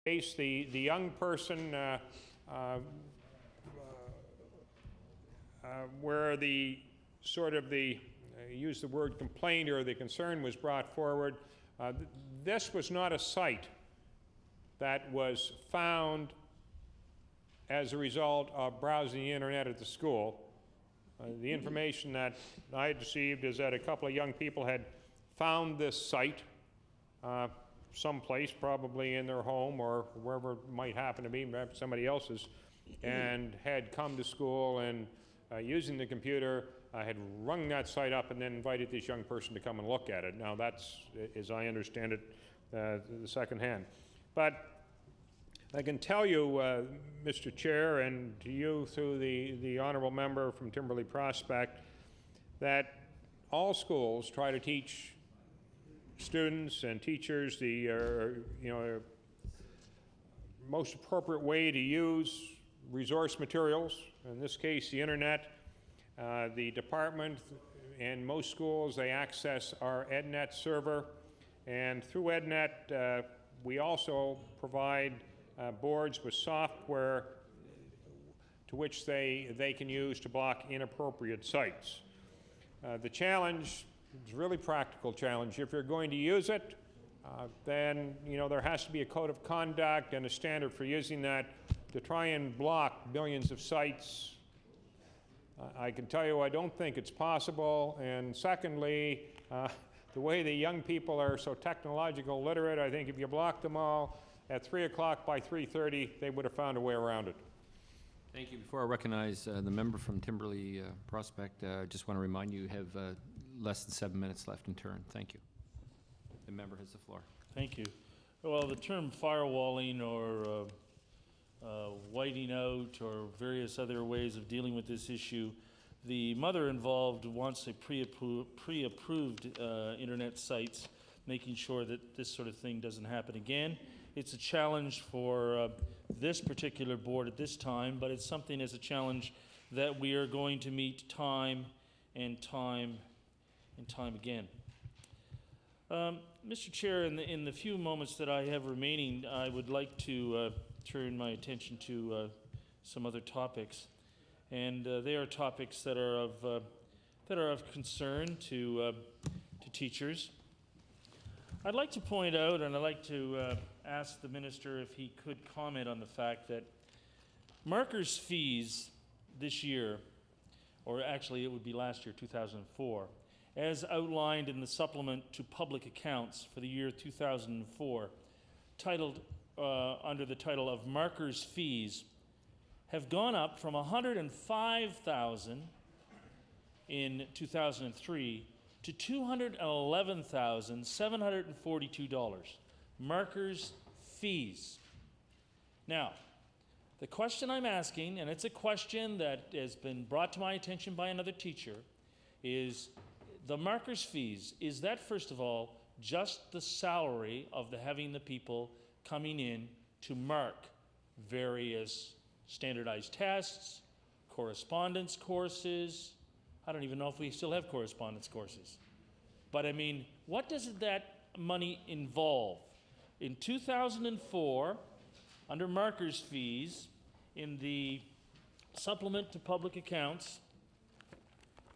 case, the young person where the use the word complaint or the concern was brought forward, this was not a site that was found as a result of browsing the internet at the school. The information that I had received is that a couple of young people had found this site someplace, probably in their home or wherever it might happen to be, perhaps somebody else's, and had come to school and using the computer had rung that site up and then invited this young person to come and look at it. Now that's, as I understand it, the second hand. But I can tell you, Mr. Chair, and to you through the honourable member from Timberley Prospect, that all schools try to teach students and teachers the most appropriate way to use resource materials. In this case, the internet. The department and most schools, they access our EdNet server, and through EdNet we also provide boards with software to which they can use to block inappropriate sites. The challenge is a really practical challenge. If you're going to use it, then there has to be a code of conduct and a standard for using that. To try and block millions of sites, I can tell you I don't think it's possible. And secondly, the way the young people are so technological literate, I think if you block them all at 3 o'clock by 3:30, they would have found a way around it. Thank you. Before I recognize the member from Timberley Prospect, I just want to remind you have less than 7 minutes left in turn. Thank you. The member has the floor. Thank you. Well, the term firewalling or whiting out or various other ways of dealing with this issue, the mother involved wants a pre-approved internet sites, making sure that this sort of thing doesn't happen again. It's a challenge for this particular board at this time, but it's something as a challenge that we are going to meet time and time again. Mr. Chair, in the few moments that I have remaining, I would like to turn my attention to some other topics, and they are topics that are of concern to teachers. I'd like to point out, and I'd like to ask the minister if he could comment on the fact that markers fees this year, or actually it would be last year, 2004, as outlined in the supplement to public accounts for the year 2004, titled under the title of markers fees, have gone up from $105,000 in 2003 to $211,742. Markers fees. Now, the question I'm asking, and it's a question that has been brought to my attention by another teacher, is the markers fees, is that first of all just the salary of having the people coming in to mark various standardized tests, correspondence courses? I don't even know if we still have correspondence courses. But I mean, what does that money involve? In 2004, under markers fees, in the supplement to public accounts,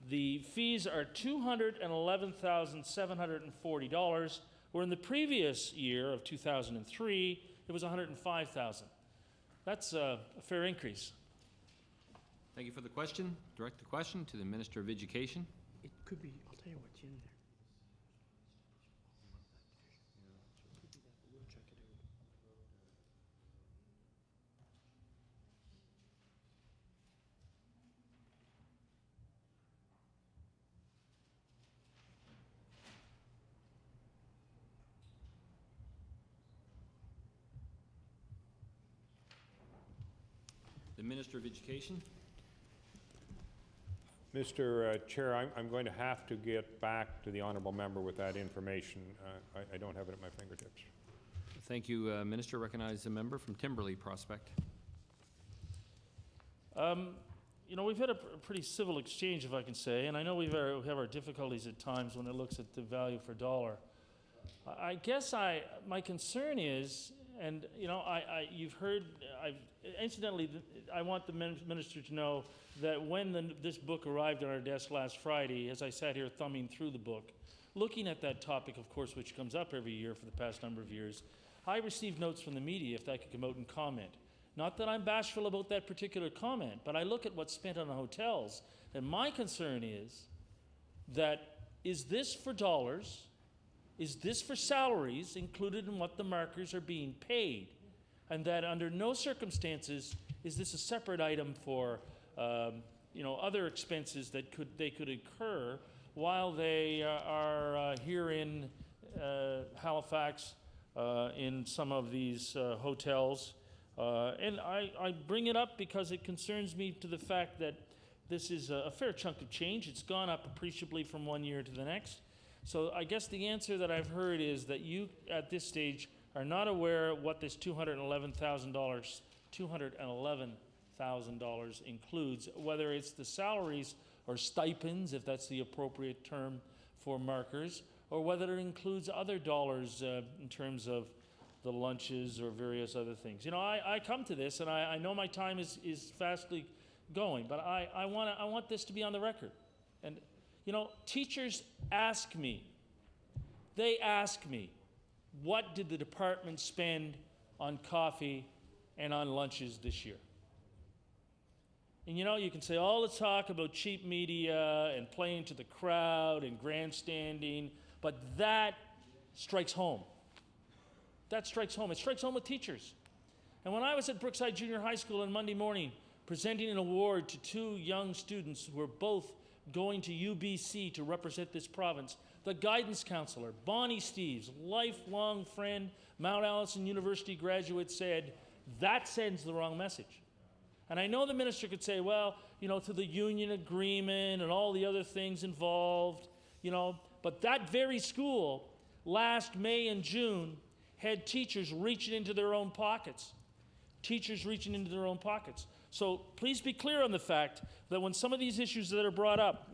the fees are $211,740, where in the previous year of 2003, it was $105,000. That's a fair increase. Thank you for the question. Direct the question to the Minister of Education. It could be, I'll tell you what's in there. We'll check it out. The Minister of Education. Mr. Chair, I'm going to have to get back to the honourable member with that information. I don't have it at my fingertips. Thank you, Minister. Recognize the member from Timberley Prospect. You know, we've had a pretty civil exchange, if I can say, and I know we have our difficulties at times when it looks at the value for dollar. I guess my concern is And, you know, you've heard, incidentally, I want the minister to know that when this book arrived on our desk last Friday, as I sat here thumbing through the book, looking at that topic, of course, which comes up every year for the past number of years, I received notes from the media if I could come out and comment. Not that I'm bashful about that particular comment, but I look at what's spent on the hotels, and my concern is that, is this for dollars? Is this for salaries included in what the markers are being paid? And that under no circumstances is this a separate item for other expenses that they could incur while they are here in Halifax in some of these hotels. And I bring it up because it concerns me to the fact that this is a fair chunk of change. It's gone up appreciably from one year to the next. So I guess the answer that I've heard is that you, at this stage, are not aware what this $211,000 includes, whether it's the salaries or stipends, if that's the appropriate term for markers, or whether it includes other dollars in terms of the lunches or various other things. You know, I come to this, and I know my time is fastly going, but I want this to be on the record. And you know, teachers ask me, what did the department spend on coffee and on lunches this year? And you know, you can say all the talk about cheap media and playing to the crowd and grandstanding, but that strikes home. That strikes home. It strikes home with teachers. And when I was at Brookside Junior High School on Monday morning, presenting an award to two young students who were both going to UBC to represent this province, the guidance counselor, Bonnie Steeves, lifelong friend, Mount Allison University graduate, said, that sends the wrong message. And I know the minister could say, well, you know, to the union agreement and all the other things involved, you know, but that very school last May and June had teachers reaching into their own pockets. So please be clear on the fact that when some of these issues that are brought up,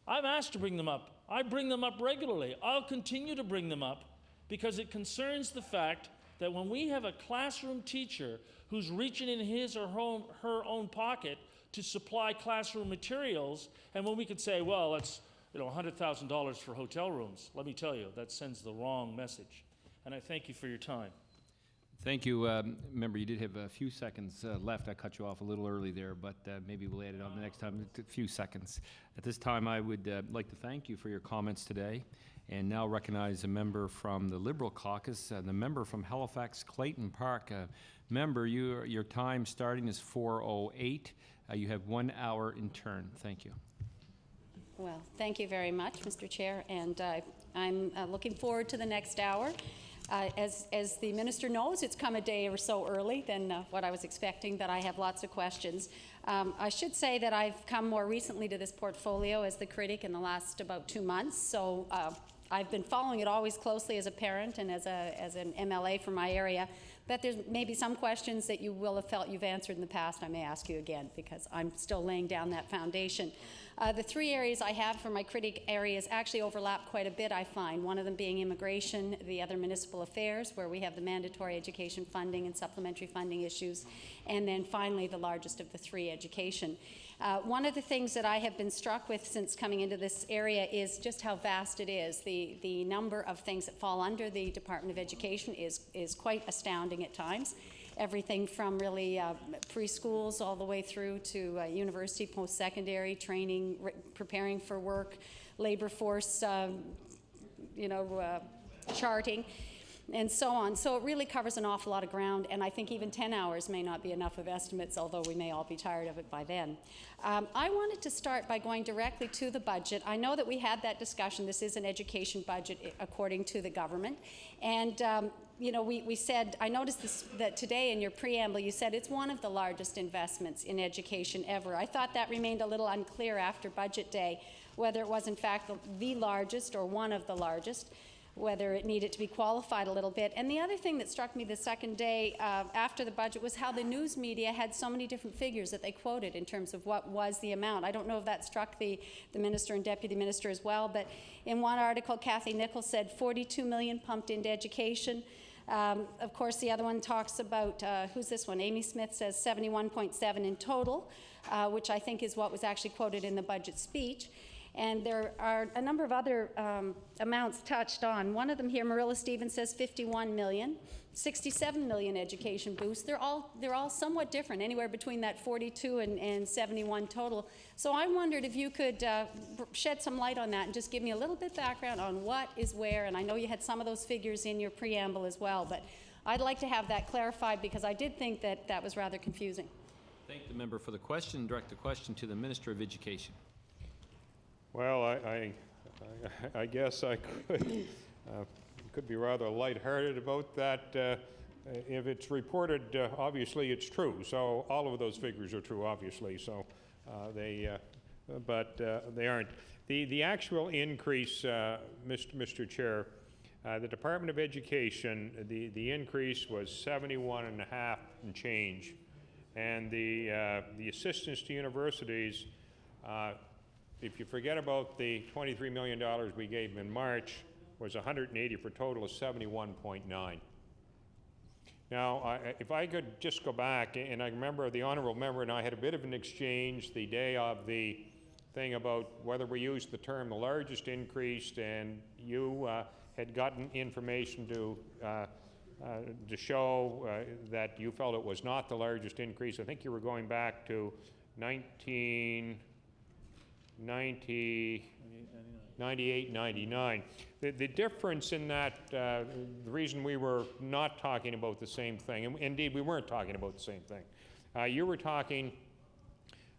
I'm asked to bring them up. I bring them up regularly. I'll continue to bring them up because it concerns the fact that when we have a classroom teacher who's reaching in his or her own pocket to supply classroom materials, and when we could say, well, that's $100,000 for hotel rooms, let me tell you, that sends the wrong message. And I thank you for your time. Thank you. Member, you did have a few seconds left. I cut you off a little early there, but maybe we'll add it on the next time, a few seconds. At this time, I would like to thank you for your comments today, and now recognize a member from the Liberal Caucus, the member from Halifax Clayton Park. Member, your time starting is 4:08. You have 1 hour in turn. Thank you. Well, thank you very much, Mr. Chair, and I'm looking forward to the next hour. As the minister knows, it's come a day or so early than what I was expecting, but I have lots of questions. I should say that I've come more recently to this portfolio as the critic in the last about 2 months, so I've been following it always closely as a parent and as an MLA from my area, but there's maybe some questions that you will have felt you've answered in the past. I may ask you again because I'm still laying down that foundation. The three areas I have for my critic areas actually overlap quite a bit, I find. One of them being immigration, the other municipal affairs, where we have the mandatory education funding and supplementary funding issues, and then finally the largest of the three, education. One of the things that I have been struck with since coming into this area is just how vast it is. The number of things that fall under the Department of Education is quite astounding at times. Everything from really preschools all the way through to university, post-secondary training, preparing for work, labor force, charting, and so on. So it really covers an awful lot of ground, and I think even 10 hours may not be enough of estimates, although we may all be tired of it by then. I wanted to start by going directly to the budget. I know that we had that discussion. This is an education budget according to the government, and we said, I noticed that today in your preamble you said it's one of the largest investments in education ever. I thought that remained a little unclear after Budget Day, whether it was in fact the largest or one of the largest, whether it needed to be qualified a little bit. And the other thing that struck me the second day after the budget was how the news media had so many different figures that they quoted in terms of what was the amount. I don't know if that struck the minister and deputy minister as well, but in one article, Kathy Nichols said 42 million pumped into education. Of course, the other one talks about, who's this one? Amy Smith says 71.7 in total, which I think is what was actually quoted in the budget speech. And there are a number of other amounts touched on. One of them here, Marilla Stevens says 51 million, 67 million education boost. They're all somewhat different, anywhere between that 42 and 71 total. So I wondered if you could shed some light on that and just give me a little bit background on what is where. And I know you had some of those figures in your preamble as well, but I'd like to have that clarified because I did think that that was rather confusing. Thank the member for the question. Direct the question to the Minister of Education. Well, I guess I could be rather lighthearted about that. If it's reported, obviously it's true. So all of those figures are true, obviously. So but they aren't. The actual increase, Mr. Chair, the Department of Education, the increase was 71.5 and change, and the assistance to universities. If you forget about the $23 million we gave them in March, was 180 for a total of 71.9. Now, if I could just go back, and I remember the honorable member and I had a bit of an exchange the day of the thing about whether we used the term the largest increase, and you had gotten information to show that you felt it was not the largest increase. I think you were going back to 98, 99. The difference in that, the reason we were not talking about the same thing, and indeed we weren't talking about the same thing. You were talking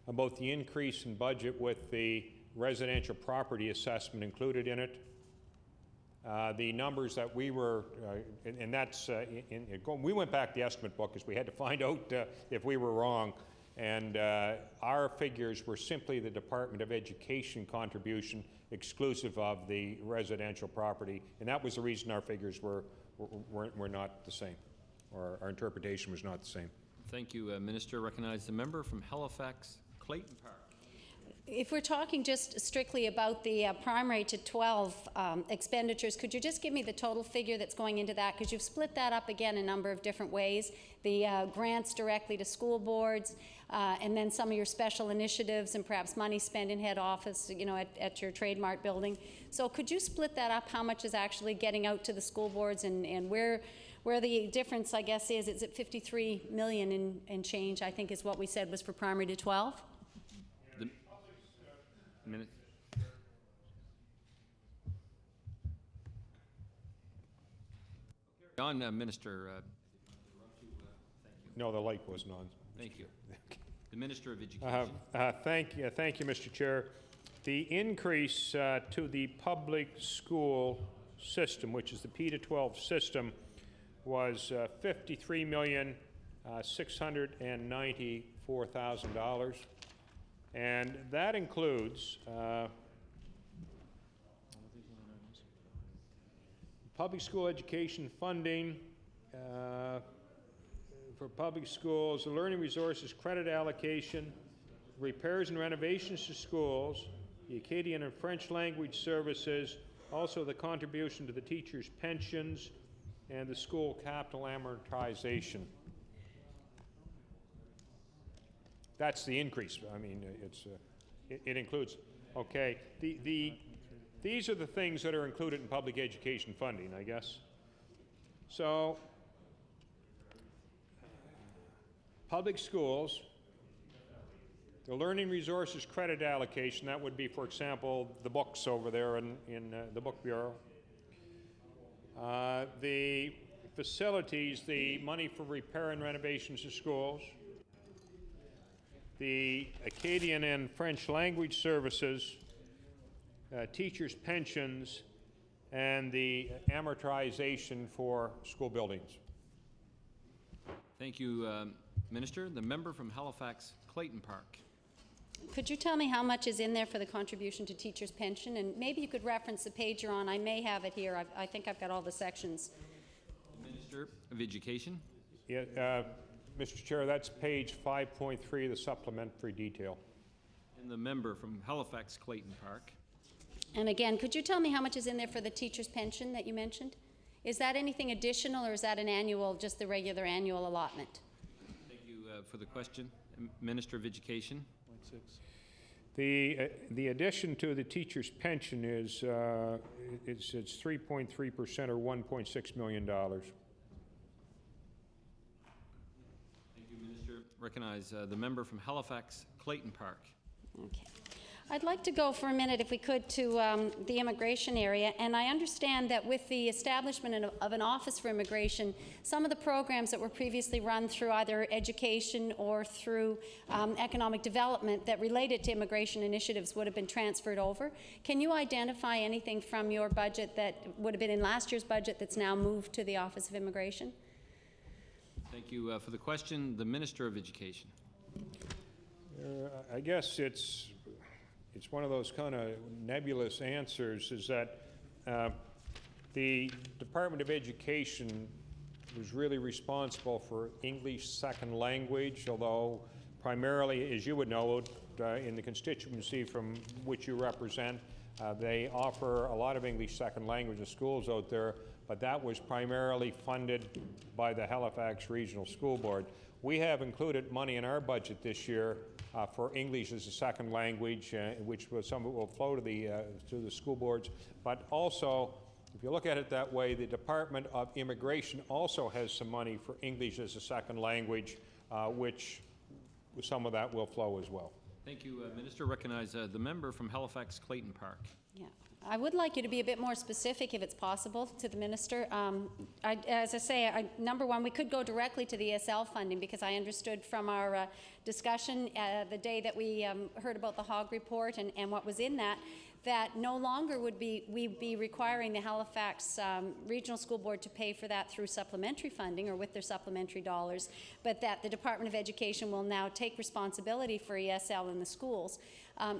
about the increase in budget with the residential property assessment included in it. The numbers that we were, and that's, we went back to the estimate book because we had to find out if we were wrong. And our figures were simply the Department of Education contribution exclusive of the residential property. And that was the reason our figures were not the same, or our interpretation was not the same. Thank you, Minister. Recognize the member from Halifax, Clayton Park. If we're talking just strictly about the primary to 12 expenditures, could you just give me the total figure that's going into that? Because you've split that up again a number of different ways. The grants directly to school boards, and then some of your special initiatives and perhaps money spent in head office, you know, at your trademark building. So could you split that up? How much is actually getting out to the school boards, and where the difference, I guess, is it 53 million and change, I think is what we said was for primary to 12? Minute. On, Minister. No, the light wasn't on. Thank you. The Minister of Education. Thank you, Mr. Chair. The increase to the public school system, which is the P to 12 system, was $53,694,000. And that includes public school education funding for public schools, the learning resources credit allocation, repairs and renovations to schools, the Acadian and French language services, also the contribution to the teachers' pensions, and the school capital amortization. That's the increase. I mean, it includes, okay. These are the things that are included in public education funding, I guess. So, public schools, the learning resources credit allocation, that would be, for example, the books over there in the book bureau. The facilities, the money for repair and renovations to schools, the Acadian and French language services, teachers' pensions, and the amortization for school buildings. Thank you, Minister. The member from Halifax, Clayton Park. Could you tell me how much is in there for the contribution to teachers' pension? And maybe you could reference the page you're on. I may have it here. I think I've got all the sections. The Minister of Education. Yeah, Mr. Chair, that's page 5.3 of the supplementary detail. And the member from Halifax, Clayton Park. And again, could you tell me how much is in there for the teacher's pension that you mentioned? Is that anything additional, or is that an annual, just the regular annual allotment? Thank you for the question. Minister of Education. The addition to the teacher's pension is, it's 3.3% or $1.6 million. Thank you, Minister. Recognize the member from Halifax, Clayton Park. Okay. I'd like to go for a minute, if we could, to the immigration area. And I understand that with the establishment of an Office for Immigration, some of the programs that were previously run through either education or through economic development that related to immigration initiatives would have been transferred over. Can you identify anything from your budget that would have been in last year's budget that's now moved to the Office of Immigration? Thank you for the question. The Minister of Education. I guess it's one of those kind of nebulous answers, is that the Department of Education was really responsible for English second language, although primarily, as you would know, in the constituency from which you represent, they offer a lot of English second language schools out there, but that was primarily funded by the Halifax Regional School Board. We have included money in our budget this year for English as a second language, which some of it will flow to the school boards. But also, if you look at it that way, the Department of Immigration also has some money for English as a second language, which some of that will flow as well. Thank you, Minister. Recognize the member from Halifax, Clayton Park. Yeah. I would like you to be a bit more specific, if it's possible, to the Minister. As I say, number one, we could go directly to the ESL funding, because I understood from our discussion the day that we heard about the Hogg report and what was in that, that no longer would we be requiring the Halifax Regional School Board to pay for that through supplementary funding or with their supplementary dollars, but that the Department of Education will now take responsibility for ESL in the schools.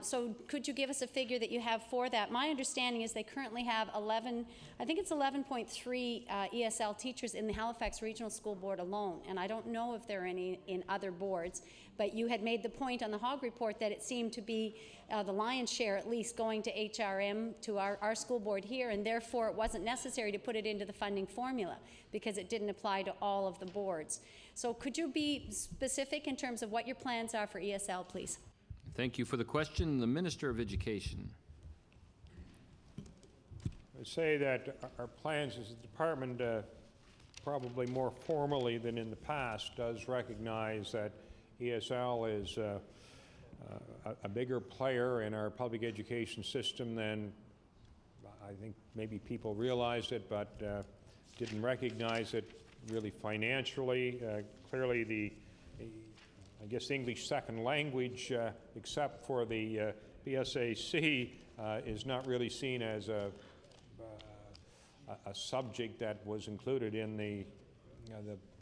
So could you give us a figure that you have for that? My understanding is they currently have 11.3 ESL teachers in the Halifax Regional School Board alone, and I don't know if there are any in other boards, but you had made the point on the Hogg report that it seemed to be the lion's share, at least, going to HRM, to our school board here, and therefore it wasn't necessary to put it into the funding formula because it didn't apply to all of the boards. So could you be specific in terms of what your plans are for ESL, please? Thank you for the question. The Minister of Education. I say that our plans as a department, probably more formally than in the past, does recognize that ESL is a bigger player in our public education system than I think maybe people realized it, but didn't recognize it really financially. Clearly, I guess English second language, except for the PSAC, is not really seen as a subject that was included in the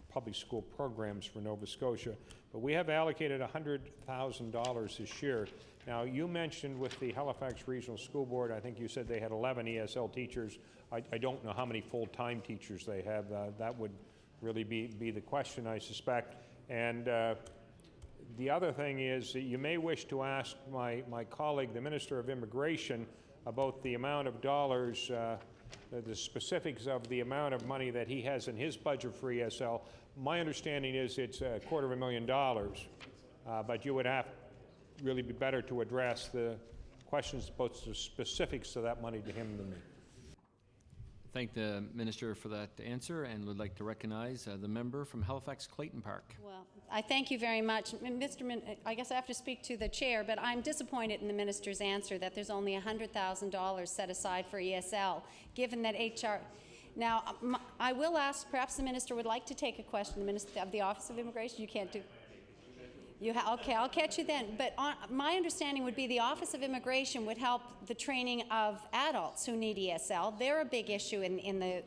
public school programs for Nova Scotia. But we have allocated $100,000 this year. Now, you mentioned with the Halifax Regional School Board, I think you said they had 11 ESL teachers. I don't know how many full-time teachers they have. That would really be the question, I suspect. And the other thing is that you may wish to ask my colleague, the Minister of Immigration, about the amount of dollars, the specifics of the amount of money that he has in his budget for ESL. My understanding is it's $250,000, but you would have really be better to address the questions about the specifics of that money to him than me. Thank the Minister for that answer, and would like to recognize the member from Halifax Clayton Park. Well, I thank you very much. I guess I have to speak to the chair, but I'm disappointed in the Minister's answer that there's only $100,000 set aside for ESL, given that HR... Now, I will ask, perhaps the Minister would like to take a question, the Minister of the Office of Immigration. You can't do... Okay, I'll catch you then. But my understanding would be the Office of Immigration would help the training of adults who need ESL. They're a big issue in the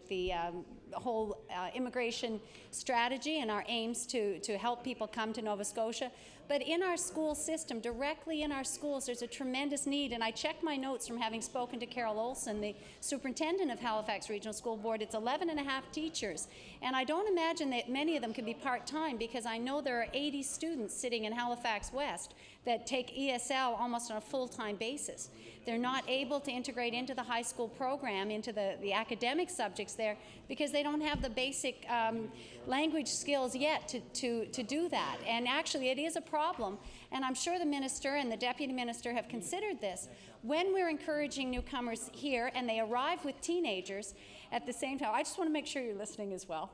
whole immigration strategy and our aims to help people come to Nova Scotia. But in our school system, directly in our schools, there's a tremendous need. And I checked my notes from having spoken to Carol Olson, the superintendent of Halifax Regional School Board. It's 11 and a half teachers. And I don't imagine that many of them can be part-time, because I know there are 80 students sitting in Halifax West that take ESL almost on a full-time basis. They're not able to integrate into the high school program, into the academic subjects there, because they don't have the basic language skills yet to do that. And actually, it is a problem, and I'm sure the minister and the deputy minister have considered this. When we're encouraging newcomers here and they arrive with teenagers at the same time, I just want to make sure you're listening as well.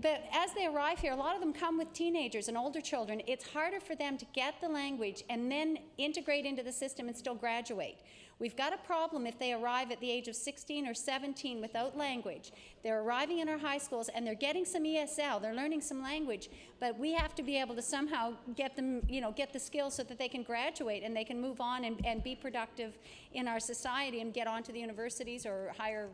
But as they arrive here, a lot of them come with teenagers and older children. It's harder for them to get the language and then integrate into the system and still graduate. We've got a problem if they arrive at the age of 16 or 17 without language. They're arriving in our high schools and they're getting some ESL, they're learning some language, but we have to be able to somehow get them, get the skills so that they can graduate and they can move on and be productive in our society and get onto the universities or higher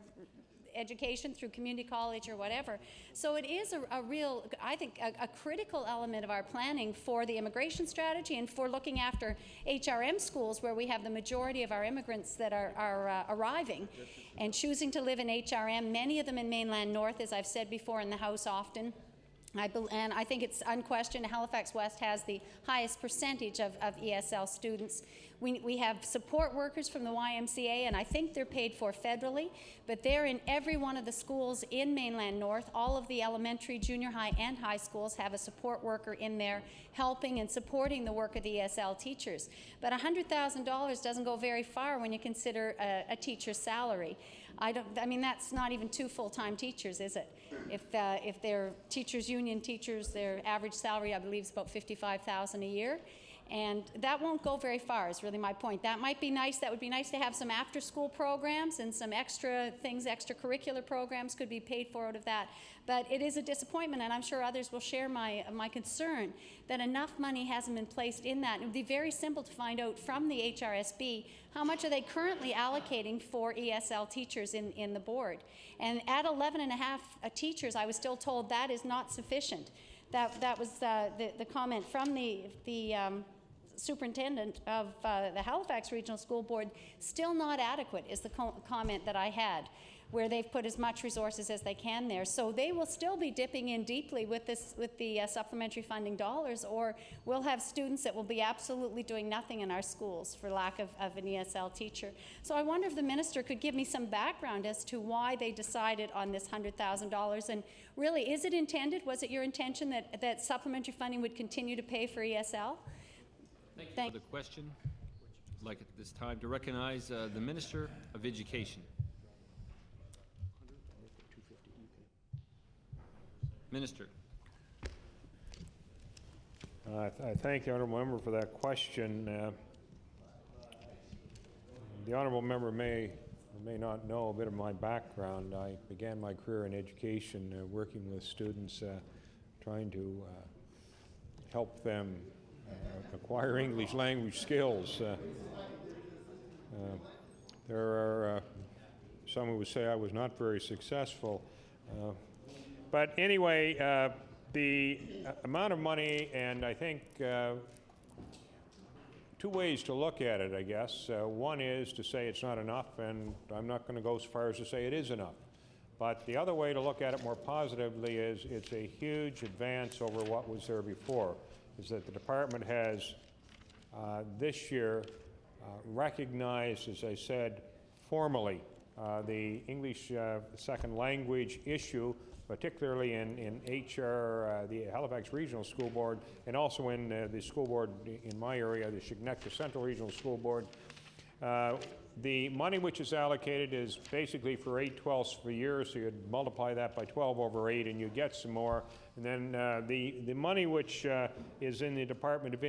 education through community college or whatever. So it is a real, I think, a critical element of our planning for the immigration strategy and for looking after HRM schools, where we have the majority of our immigrants that are arriving and choosing to live in HRM, many of them in mainland North, as I've said before in the House often. And I think it's unquestioned Halifax West has the highest percentage of ESL students. We have support workers from the YMCA, and I think they're paid for federally, but they're in every one of the schools in mainland North. All of the elementary, junior high, and high schools have a support worker in there helping and supporting the work of the ESL teachers. But $100,000 doesn't go very far when you consider a teacher's salary. I mean, that's not even 2 full-time teachers, is it? If they're teachers, union teachers, their average salary, I believe, is about $55,000 a year. And that won't go very far, is really my point. That might be nice. That would be nice to have some after-school programs and some extra things, extracurricular programs could be paid for out of that. But it is a disappointment, and I'm sure others will share my concern that enough money hasn't been placed in that. It would be very simple to find out from the HRSB how much are they currently allocating for ESL teachers in the board. And at 11 and a half teachers, I was still told that is not sufficient. That was the comment from the superintendent of the Halifax Regional School Board. Still not adequate is the comment that I had, where they've put as much resources as they can there. So they will still be dipping in deeply with the supplementary funding dollars, or we'll have students that will be absolutely doing nothing in our schools for lack of an ESL teacher. So I wonder if the minister could give me some background as to why they decided on this $100,000, and really, is it intended, was it your intention that supplementary funding would continue to pay for ESL? Thank you for the question. I'd like at this time to recognize the Minister of Education. Minister. I thank the honourable member for that question. The honourable member may or may not know a bit of my background. I began my career in education working with students, trying to help them acquire English language skills. There are some who would say I was not very successful. But anyway, the amount of money, and I think 2 ways to look at it, I guess. One is to say it's not enough, and I'm not going to go so far as to say it is enough. But the other way to look at it more positively is it's a huge advance over what was there before, is that the department has this year recognized, as I said, formally the English second language issue, particularly in HR, the Halifax Regional School Board, and also in the school board in my area, the Chignecta Central Regional School Board. The money which is allocated is basically for 8/12 of a year, so you'd multiply that by 12 over 8 and you get some more. And then the money which is in the Department of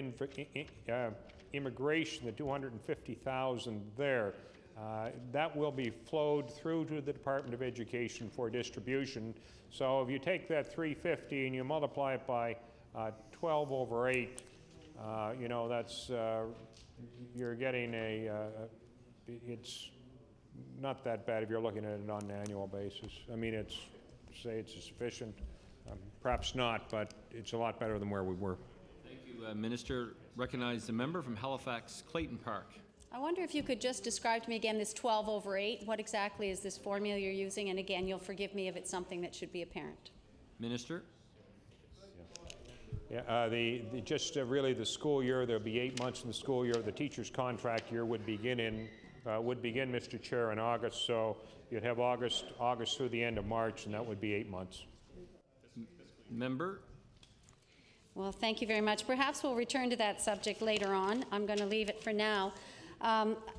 Immigration, the $250,000 there, that will be flowed through to the Department of Education for distribution. So if you take that $350 and you multiply it by 12 over 8, that's you're getting it's not that bad if you're looking at it on an annual basis. I mean, it's say it's sufficient. Perhaps not, but it's a lot better than where we were. Thank you, Minister. Recognize the member from Halifax, Clayton Park. I wonder if you could just describe to me again this 12/8. What exactly is this formula you're using? And again, you'll forgive me if it's something that should be apparent. Minister? Yeah, really the school year, there'll be 8 months in the school year. The teacher's contract year would begin, Mr. Chair, in August. So you'd have August through the end of March, and that would be 8 months. Member? Well, thank you very much. Perhaps we'll return to that subject later on. I'm going to leave it for now.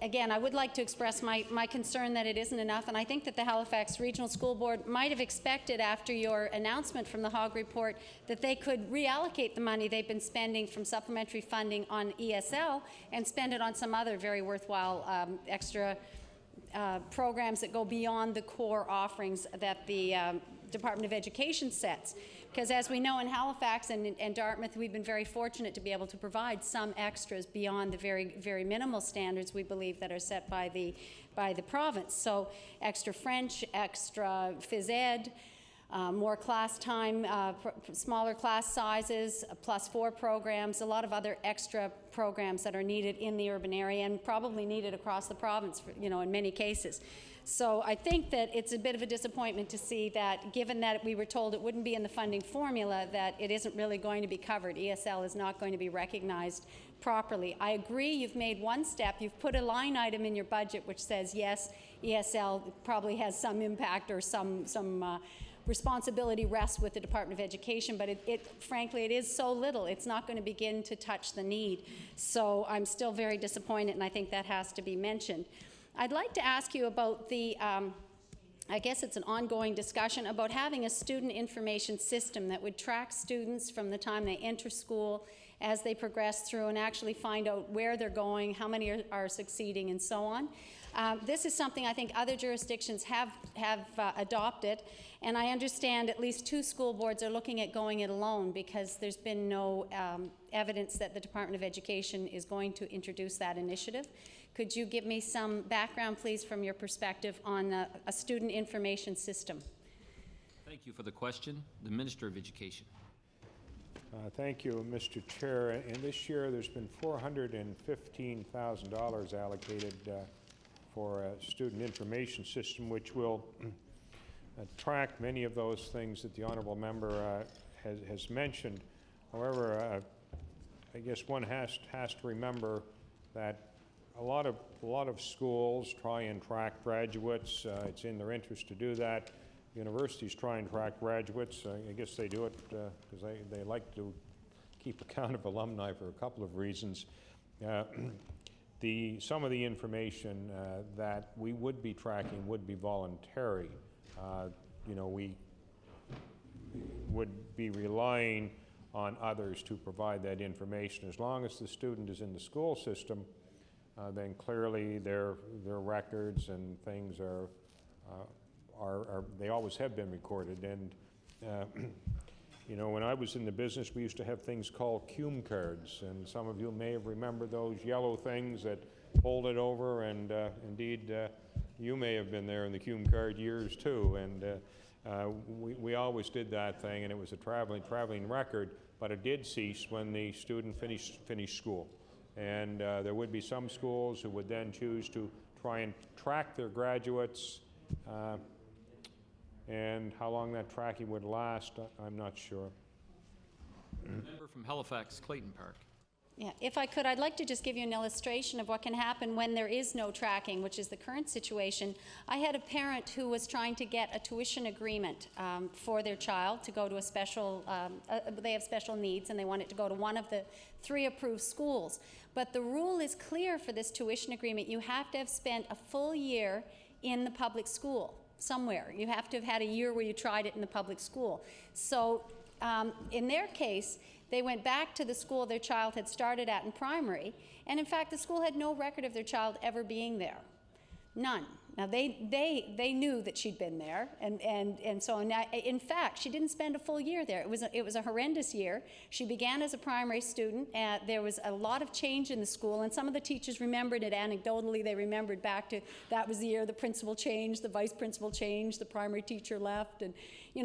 Again, I would like to express my concern that it isn't enough, and I think that the Halifax Regional School Board might have expected after your announcement from the Hogg report that they could reallocate the money they've been spending from supplementary funding on ESL and spend it on some other very worthwhile extra programs that go beyond the core offerings that the Department of Education sets. Because as we know in Halifax and Dartmouth, we've been very fortunate to be able to provide some extras beyond the very, very minimal standards we believe that are set by the province. So extra French, extra phys ed, more class time, smaller class sizes, +4 programs, a lot of other extra programs that are needed in the urban area and probably needed across the province, in many cases. So I think that it's a bit of a disappointment to see that, given that we were told it wouldn't be in the funding formula, that it isn't really going to be covered. ESL is not going to be recognized properly. I agree you've made one step. You've put a line item in your budget which says, yes, ESL probably has some impact or some responsibility rests with the Department of Education, but frankly, it is so little, it's not going to begin to touch the need. So I'm still very disappointed, and I think that has to be mentioned. I'd like to ask you about the, I guess it's an ongoing discussion about having a student information system that would track students from the time they enter school as they progress through and actually find out where they're going, how many are succeeding, and so on. This is something I think other jurisdictions have adopted, and I understand at least 2 school boards are looking at going it alone because there's been no evidence that the Department of Education is going to introduce that initiative. Could you give me some background, please, from your perspective on a student information system? Thank you for the question. The Minister of Education. Thank you, Mr. Chair. And this year, there's been $415,000 allocated for a student information system, which will track many of those things that the honourable member has mentioned. However, I guess one has to remember that a lot of schools try and track graduates. It's in their interest to do that. Universities try and track graduates. I guess they do it because they like to keep account of alumni for a couple of reasons. Some of the information that we would be tracking would be voluntary. We would be relying on others to provide that information. As long as the student is in the school system, then clearly their records and things they always have been recorded. And when I was in the business, we used to have things called cume cards, and some of you may have remembered those yellow things that folded over, and indeed you may have been there in the cume card years too. And we always did that thing, and it was a traveling record, but it did cease when the student finished school. And there would be some schools who would then choose to try and track their graduates, and how long that tracking would last, I'm not sure. Member from Halifax, Clayton Park. Yeah, if I could, I'd like to just give you an illustration of what can happen when there is no tracking, which is the current situation. I had a parent who was trying to get a tuition agreement for their child to go to a special, they have special needs and they want it to go to one of the 3 approved schools. But the rule is clear for this tuition agreement. You have to have spent a full year in the public school somewhere. You have to have had a year where you tried it in the public school. So in their case, they went back to the school their child had started at in primary, and in fact, the school had no record of their child ever being there. None. Now, they knew that she'd been there, and so now, in fact, she didn't spend a full year there. It was a horrendous year. She began as a primary student, and there was a lot of change in the school, and some of the teachers remembered it anecdotally. They remembered back to that was the year the principal changed, the vice principal changed, the primary teacher left, and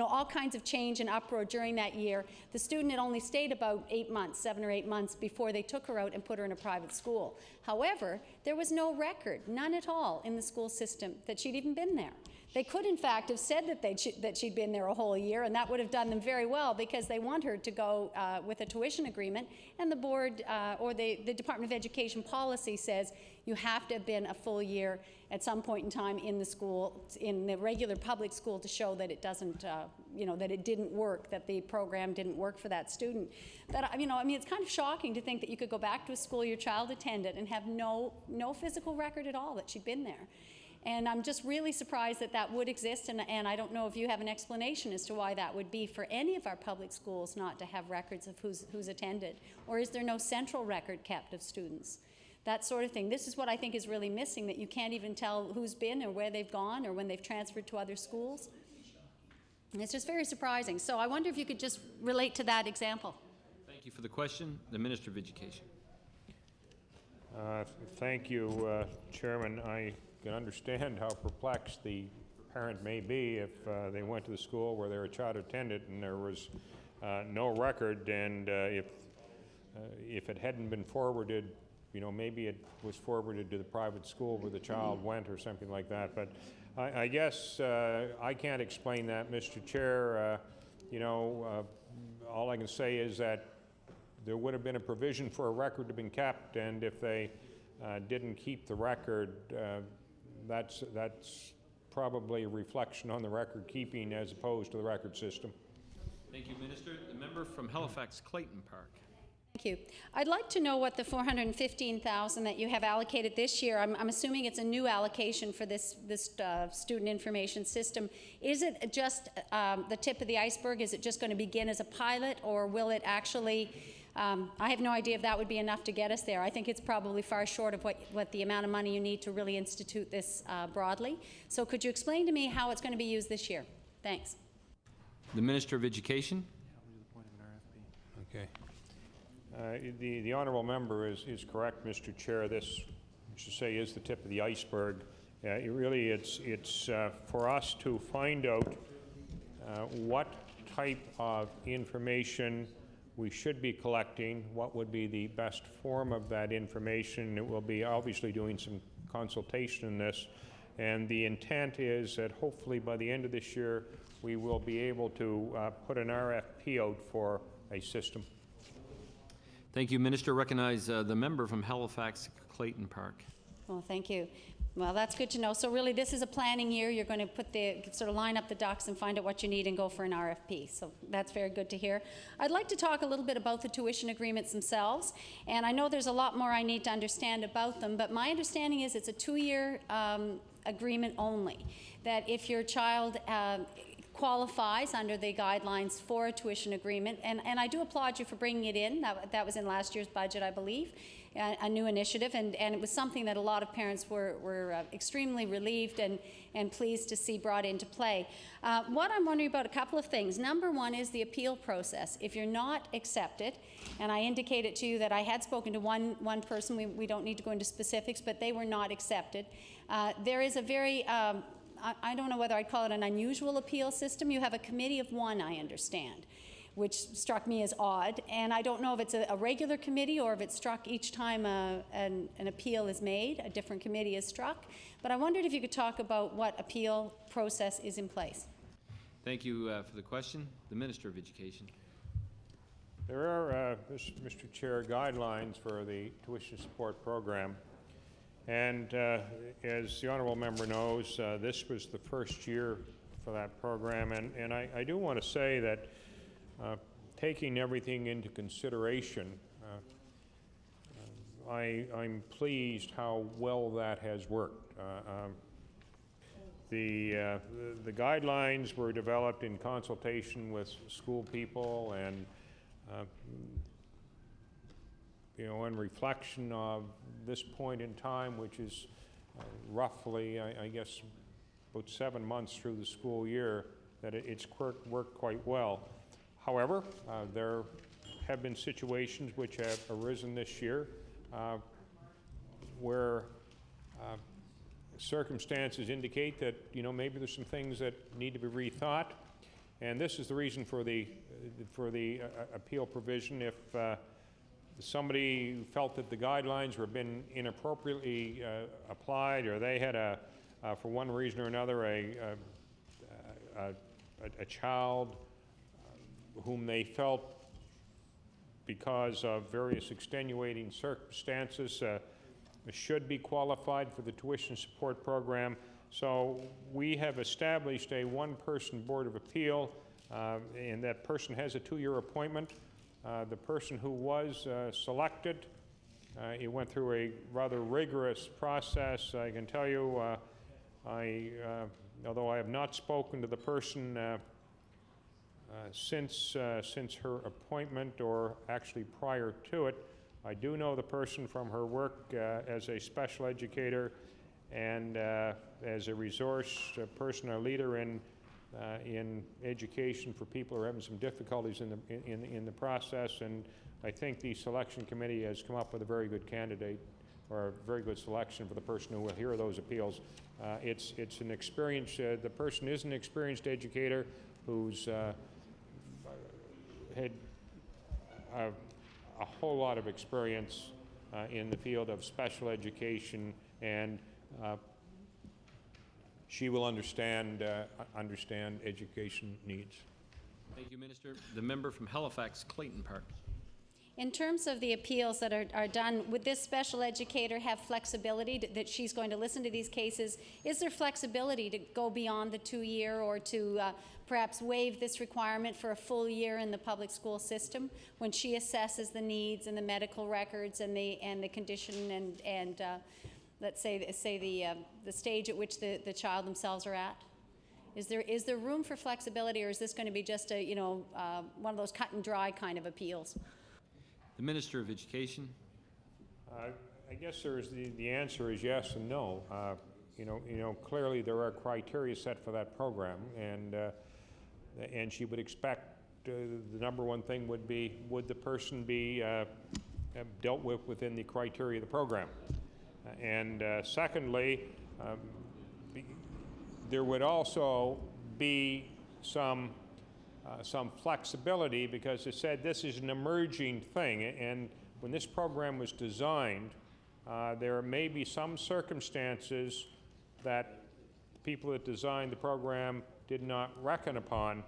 all kinds of change and uproar during that year. The student had only stayed about 8 months, 7 or 8 months, before they took her out and put her in a private school. However, there was no record, none at all, in the school system that she'd even been there. They could, in fact, have said that she'd been there a whole year, and that would have done them very well, because they want her to go with a tuition agreement, and the board or the Department of Education policy says you have to have been a full year at some point in time in the school, in the regular public school, to show that it doesn't, that it didn't work, that the program didn't work for that student. But it's kind of shocking to think that you could go back to a school your child attended and have no physical record at all that she'd been there. And I'm just really surprised that that would exist, and I don't know if you have an explanation as to why that would be for any of our public schools not to have records of who's attended. Or is there no central record kept of students? That sort of thing. This is what I think is really missing, that you can't even tell who's been or where they've gone or when they've transferred to other schools. And it's just very surprising. So I wonder if you could just relate to that example. Thank you for the question. The Minister of Education. Thank you, Chairman. I can understand how perplexed the parent may be if they went to the school where their child attended and there was no record, and if it hadn't been forwarded, maybe it was forwarded to the private school where the child went or something like that. But I guess I can't explain that, Mr. Chair. All I can say is that there would have been a provision for a record to have been kept, and if they didn't keep the record, that's probably a reflection on the record keeping as opposed to the record system. Thank you, Minister. The member from Halifax Clayton Park. Thank you. I'd like to know what the $415,000 that you have allocated this year, I'm assuming it's a new allocation for this student information system. Is it just the tip of the iceberg? Is it just going to begin as a pilot, or will it actually, I have no idea if that would be enough to get us there. I think it's probably far short of what the amount of money you need to really institute this broadly. So could you explain to me how it's going to be used this year? Thanks. The Minister of Education. Okay. The honourable member is correct, Mr. Chair. This, I should say, is the tip of the iceberg. It's for us to find out what type of information we should be collecting, what would be the best form of that information. It will be obviously doing some consultation in this, and the intent is that hopefully by the end of this year we will be able to put an RFP out for a system. Thank you, Minister. Recognize the member from Halifax Clayton Park. Well, thank you. Well, that's good to know. So really, this is a planning year. You're going to sort of line up the ducks and find out what you need and go for an RFP. So that's very good to hear. I'd like to talk a little bit about the tuition agreements themselves. And I know there's a lot more I need to understand about them, but my understanding is it's a 2-year agreement only. That if your child qualifies under the guidelines for a tuition agreement, and I do applaud you for bringing it in. That was in last year's budget, I believe, a new initiative, and it was something that a lot of parents were extremely relieved and pleased to see brought into play. What I'm wondering about, a couple of things. Number one is the appeal process. If you're not accepted, and I indicated to you that I had spoken to one person, we don't need to go into specifics, but they were not accepted. There is a very I don't know whether I'd call it an unusual appeal system. You have a committee of one, I understand, which struck me as odd. And I don't know if it's a regular committee or if it's struck each time an appeal is made, a different committee is struck. But I wondered if you could talk about what appeal process is in place. Thank you for the question. The Minister of Education. There are, Mr. Chair, guidelines for the tuition support program. And as the honourable member knows, this was the first year for that program, and I do want to say that taking everything into consideration, I'm pleased how well that has worked. The guidelines were developed in consultation with school people and in reflection of this point in time, which is roughly, I guess, about 7 months through the school year, that it's worked quite well. However, there have been situations which have arisen this year where circumstances indicate that, maybe there's some things that need to be rethought, and this is the reason for the appeal provision. If somebody felt that the guidelines were been inappropriately applied, or they had for one reason or another, a child whom they felt, because of various extenuating circumstances, should be qualified for the tuition support program. So we have established a one-person board of appeal, and that person has a 2-year appointment. The person who was selected, he went through a rather rigorous process. I can tell you, although I have not spoken to the person since her appointment, or actually prior to it, I do know the person from her work as a special educator and as a resource person, a leader in education for people who are having some difficulties in the process. And I think the selection committee has come up with a very good candidate, or a very good selection for the person who will hear those appeals. It's an experienced, the person is an experienced educator who's had a whole lot of experience in the field of special education, and she will understand education needs. Thank you, Minister. The member from Halifax, Clayton Park. In terms of the appeals that are done, would this special educator have flexibility that she's going to listen to these cases? Is there flexibility to go beyond the 2-year, or to perhaps waive this requirement for a full year in the public school system when she assesses the needs and the medical records and the condition and let's say the stage at which the child themselves are at? Is there room for flexibility, or is this going to be just a one of those cut and dry kind of appeals? The Minister of Education. I guess the answer is yes and no. Clearly there are criteria set for that program, and she would expect the number one thing would be, would the person be dealt with within the criteria of the program? And secondly, there would also be some flexibility, because it said this is an emerging thing, and when this program was designed, there may be some circumstances that the people that designed the program did not reckon upon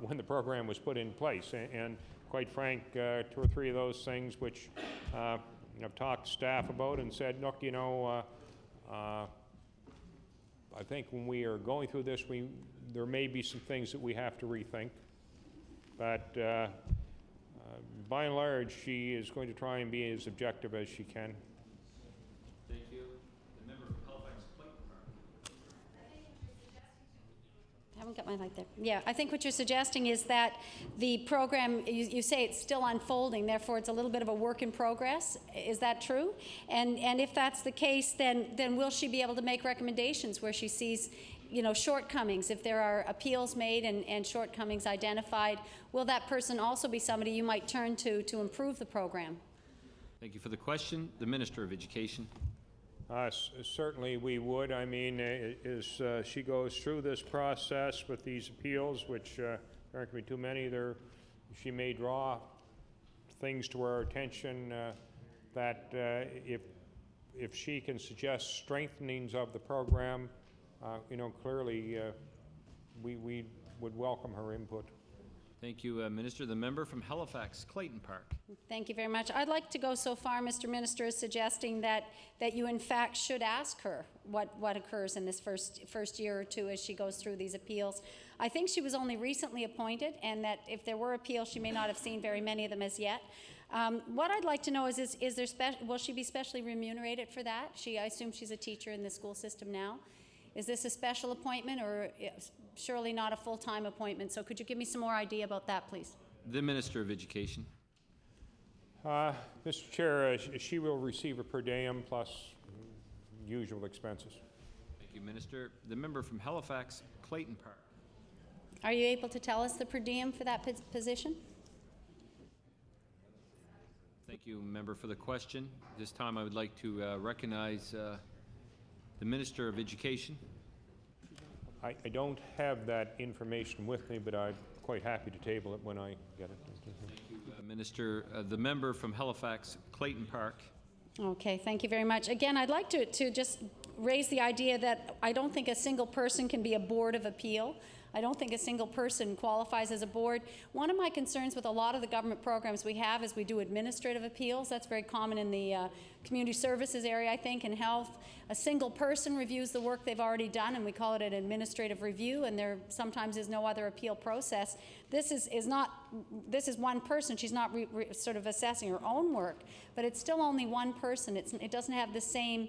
when the program was put in place. And quite frank, 2 or 3 of those things which I've talked to staff about and said, look, I think when we are going through this, there may be some things that we have to rethink. But by and large, she is going to try and be as objective as she can. Thank you. The member from Halifax, Clayton Park. I haven't got my light there. Yeah, I think what you're suggesting is that the program, you say it's still unfolding, therefore it's a little bit of a work in progress. Is that true? And if that's the case, then will she be able to make recommendations where she sees shortcomings? If there are appeals made and shortcomings identified, will that person also be somebody you might turn to improve the program? Thank you for the question. The Minister of Education. Certainly we would. I mean, as she goes through this process with these appeals, which there aren't going to be too many, she may draw things to our attention that if she can suggest strengthenings of the program, clearly we would welcome her input. Thank you, Minister. The member from Halifax, Clayton Park. Thank you very much. I'd like to go so far, Mr. Minister, as suggesting that you in fact should ask her what occurs in this first year or two as she goes through these appeals. I think she was only recently appointed, and that if there were appeals, she may not have seen very many of them as yet. What I'd like to know is will she be specially remunerated for that? I assume she's a teacher in the school system now. Is this a special appointment, or surely not a full-time appointment? So could you give me some more idea about that, please? The Minister of Education. Mr. Chair, she will receive a per diem plus usual expenses. Thank you, Minister. The member from Halifax, Clayton Park. Are you able to tell us the per diem for that position? Thank you, member, for the question. This time I would like to recognize the Minister of Education. I don't have that information with me, but I'm quite happy to table it when I get it. Minister, the member from Halifax, Clayton Park. Okay, thank you very much. Again, I'd like to just raise the idea that I don't think a single person can be a board of appeal. I don't think a single person qualifies as a board. One of my concerns with a lot of the government programs we have is we do administrative appeals. That's very common in the community services area, I think, and health. A single person reviews the work they've already done, and we call it an administrative review, and there sometimes is no other appeal process. This is one person. She's not sort of assessing her own work, but it's still only one person. It doesn't have the same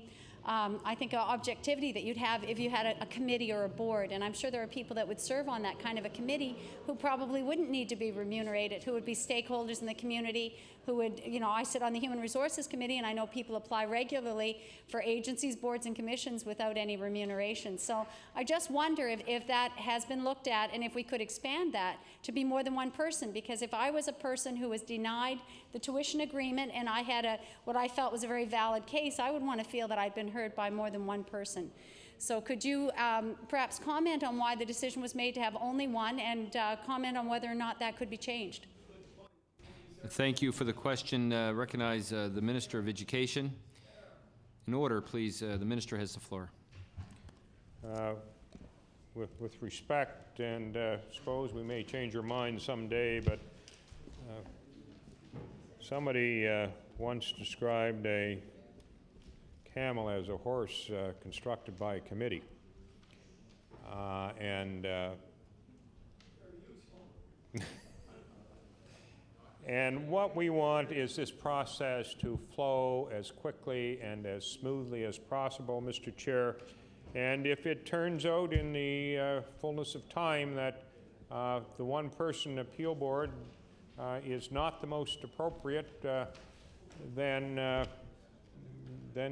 I think, objectivity that you'd have if you had a committee or a board. And I'm sure there are people that would serve on that kind of a committee who probably wouldn't need to be remunerated, who would be stakeholders in the community, who would, you know, I sit on the Human Resources Committee, and I know people apply regularly for agencies, boards, and commissions without any remuneration. So I just wonder if that has been looked at, and if we could expand that to be more than one person. Because if I was a person who was denied the tuition agreement and I had what I felt was a very valid case, I would want to feel that I'd been heard by more than one person. So could you perhaps comment on why the decision was made to have only one, and comment on whether or not that could be changed? Thank you for the question. Recognize the Minister of Education. In order, please. The Minister has the floor. With respect, and suppose we may change our minds someday, but somebody once described a camel as a horse constructed by a committee. And what we want is this process to flow as quickly and as smoothly as possible, Mr. Chair. And if it turns out in the fullness of time that the one-person appeal board is not the most appropriate, then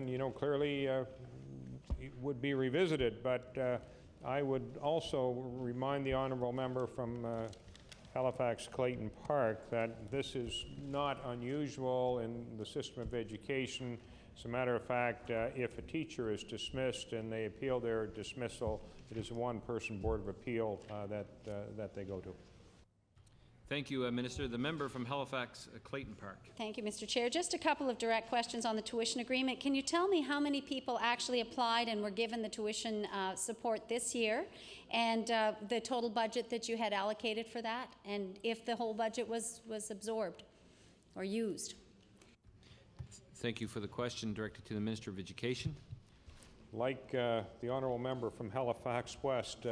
you know, clearly it would be revisited. But I would also remind the honourable member from Halifax Clayton Park that this is not unusual in the system of education. As a matter of fact, if a teacher is dismissed and they appeal their dismissal, it is a one-person board of appeal that they go to. Thank you, Minister. The member from Halifax, Clayton Park. Thank you, Mr. Chair. Just a couple of direct questions on the tuition agreement. Can you tell me how many people actually applied and were given the tuition support this year, and the total budget that you had allocated for that, and if the whole budget was absorbed or used? Thank you for the question directed to the Minister of Education. Like the honourable member from Halifax West,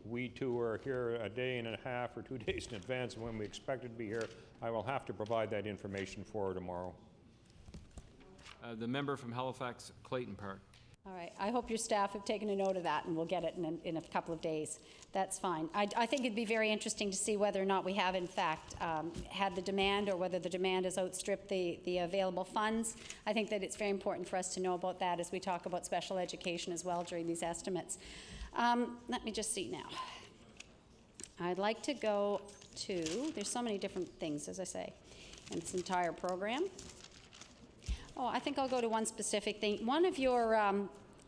we too are here a day and a half or 2 days in advance of when we expected to be here. I will have to provide that information for her tomorrow. The member from Halifax, Clayton Park. All right. I hope your staff have taken a note of that, and we'll get it in a couple of days. That's fine. I think it'd be very interesting to see whether or not we have, in fact, had the demand, or whether the demand has outstripped the available funds. I think that it's very important for us to know about that as we talk about special education as well during these estimates. Let me just see now. I'd like to go to, there's so many different things, as I say, in this entire program. Oh, I think I'll go to one specific thing. One of your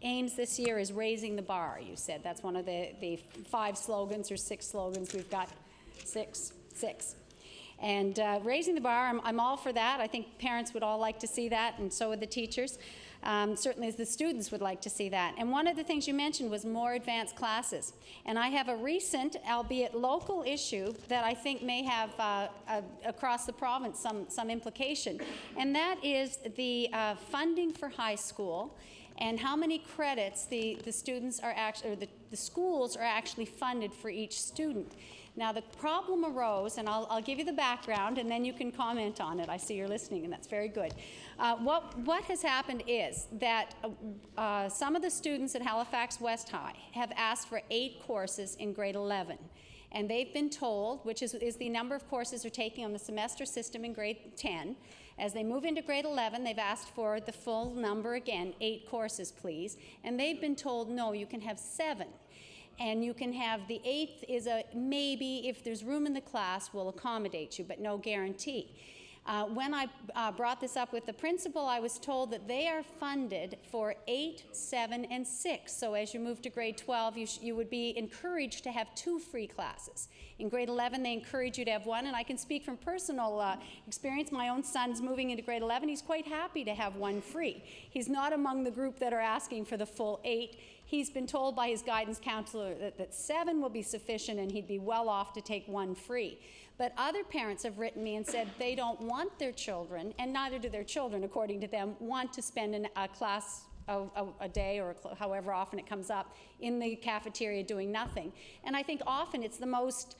aims this year is raising the bar, you said. That's one of the 5 slogans or 6 slogans. We've got six. And raising the bar, I'm all for that. I think parents would all like to see that, and so would the teachers. Certainly the students would like to see that. And one of the things you mentioned was more advanced classes. And I have a recent, albeit local, issue that I think may have, across the province, some implication. And that is the funding for high school, and how many credits the students are actually, or the schools are actually funded for each student. Now, the problem arose, and I'll give you the background, and then you can comment on it. I see you're listening, and that's very good. What has happened is that some of the students at Halifax West High have asked for 8 courses in grade 11. And they've been told, which is the number of courses they're taking on the semester system in grade 10, As they move into grade 11, they've asked for the full number again, 8 courses, please, and they've been told, no, you can have 7. And you can have the 8th is a maybe, if there's room in the class, we'll accommodate you, but no guarantee. When I brought this up with the principal, I was told that they are funded for 8, 7, and 6. So as you move to grade 12, you would be encouraged to have 2 free classes. In grade 11, they encourage you to have 1, and I can speak from personal experience. My own son's moving into grade 11. He's quite happy to have 1 free. He's not among the group that are asking for the full 8. He's been told by his guidance counselor that 7 will be sufficient, and he'd be well off to take 1 free. But other parents have written me and said they don't want their children, and neither do their children, according to them, want to spend a class a day or however often it comes up in the cafeteria doing nothing. And I think often it's the most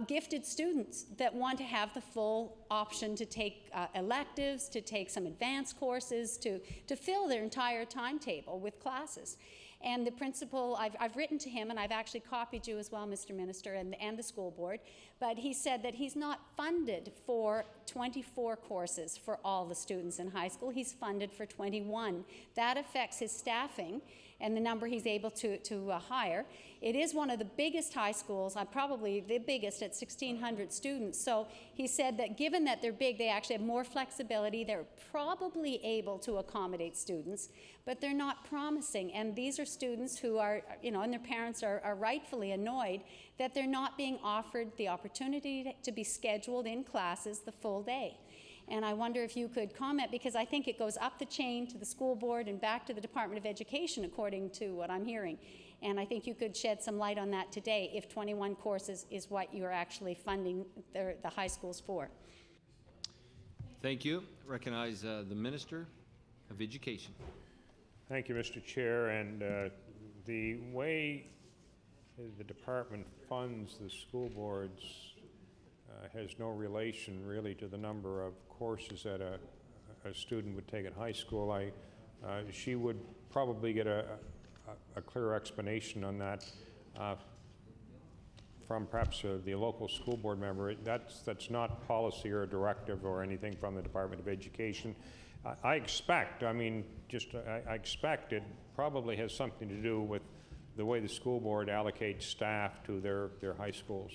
gifted students that want to have the full option to take electives, to take some advanced courses, to fill their entire timetable with classes. And the principal, I've written to him, and I've actually copied you as well, Mr. Minister, and the school board, but he said that he's not funded for 24 courses for all the students in high school. He's funded for 21. That affects his staffing and the number he's able to hire. It is one of the biggest high schools, probably the biggest at 1,600 students. So he said that given that they're big, they actually have more flexibility. They're probably able to accommodate students, but they're not promising. And these are students who are, and their parents are rightfully annoyed that they're not being offered the opportunity to be scheduled in classes the full day. And I wonder if you could comment, because I think it goes up the chain to the school board and back to the Department of Education, according to what I'm hearing. And I think you could shed some light on that today, if 21 courses is what you're actually funding the high schools for. Thank you. Recognize the Minister of Education. Thank you, Mr. Chair. And the way the department funds the school boards has no relation really to the number of courses that a student would take in high school. She would probably get a clear explanation on that from perhaps the local school board member. That's not policy or directive or anything from the Department of Education. I expect it probably has something to do with the way the school board allocates staff to their high schools.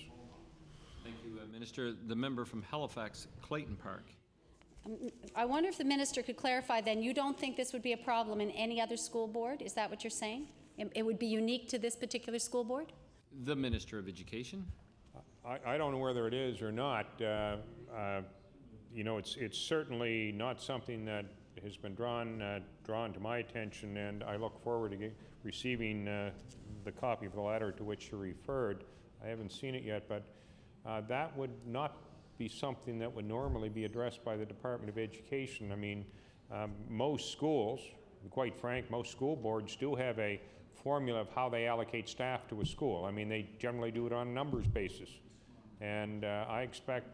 Thank you, Minister. The member from Halifax, Clayton Park. I wonder if the minister could clarify then, you don't think this would be a problem in any other school board? Is that what you're saying? It would be unique to this particular school board? The Minister of Education. I don't know whether it is or not. It's certainly not something that has been drawn to my attention, and I look forward to receiving the copy of the letter to which you referred. I haven't seen it yet, but that would not be something that would normally be addressed by the Department of Education. I mean, most schools, quite frank, most school boards do have a formula of how they allocate staff to a school. I mean, they generally do it on a numbers basis. And I expect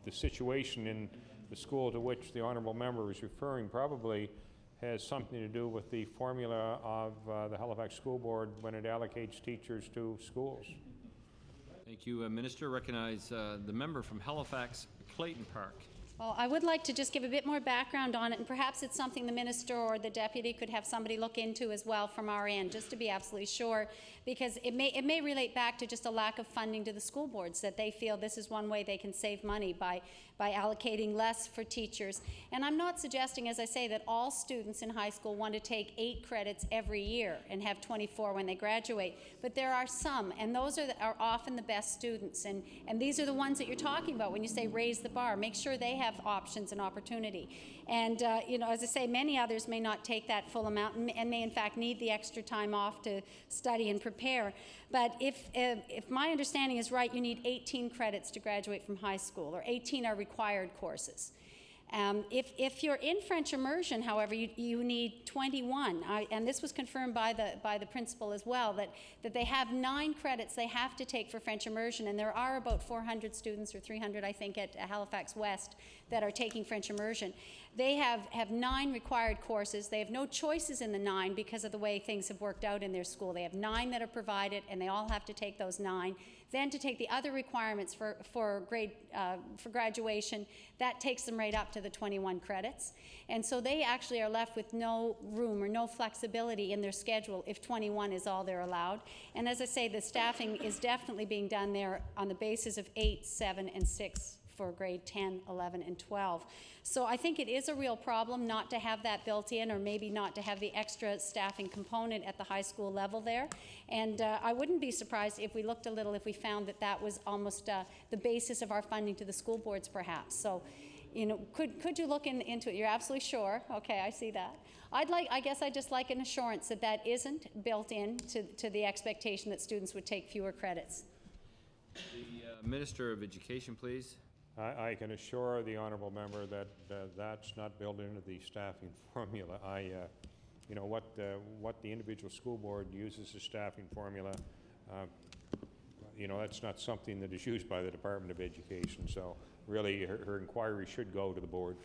the situation in the school to which the honourable member is referring probably has something to do with the formula of the Halifax School Board when it allocates teachers to schools. Thank you, Minister. Recognize the member from Halifax, Clayton Park. Well, I would like to just give a bit more background on it, and perhaps it's something the minister or the deputy could have somebody look into as well from our end, just to be absolutely sure, because it may relate back to just a lack of funding to the school boards, that they feel this is one way they can save money by allocating less for teachers. And I'm not suggesting, as I say, that all students in high school want to take 8 credits every year and have 24 when they graduate, but there are some, and those are often the best students, and these are the ones that you're talking about when you say raise the bar. Make sure they have options and opportunity. And as I say, many others may not take that full amount and may in fact need the extra time off to study and prepare. But if my understanding is right, you need 18 credits to graduate from high school, or 18 are required courses. If you're in French immersion, however, you need 21, and this was confirmed by the principal as well, that they have 9 credits they have to take for French immersion, and there are about 400 students, or 300 I think, at Halifax West that are taking French immersion. They have 9 required courses. They have no choices in the 9 because of the way things have worked out in their school. They have 9 that are provided, and they all have to take those 9. Then to take the other requirements for graduation, that takes them right up to the 21 credits. And so they actually are left with no room or no flexibility in their schedule if 21 is all they're allowed. And as I say, the staffing is definitely being done there on the basis of 8, 7, and 6 for grade 10, 11, and 12. So I think it is a real problem not to have that built in, or maybe not to have the extra staffing component at the high school level there. And I wouldn't be surprised if we looked a little, if we found that that was almost the basis of our funding to the school boards perhaps. So, you know, could you look into it? You're absolutely sure. Okay, I see that. I guess I'd just like an assurance that that isn't built in to the expectation that students would take fewer credits. The Minister of Education, please. I can assure the honourable member that that's not built into the staffing formula. You know, what the individual school board uses as staffing formula, you know, that's not something that is used by the Department of Education. So really, her inquiry should go to the board.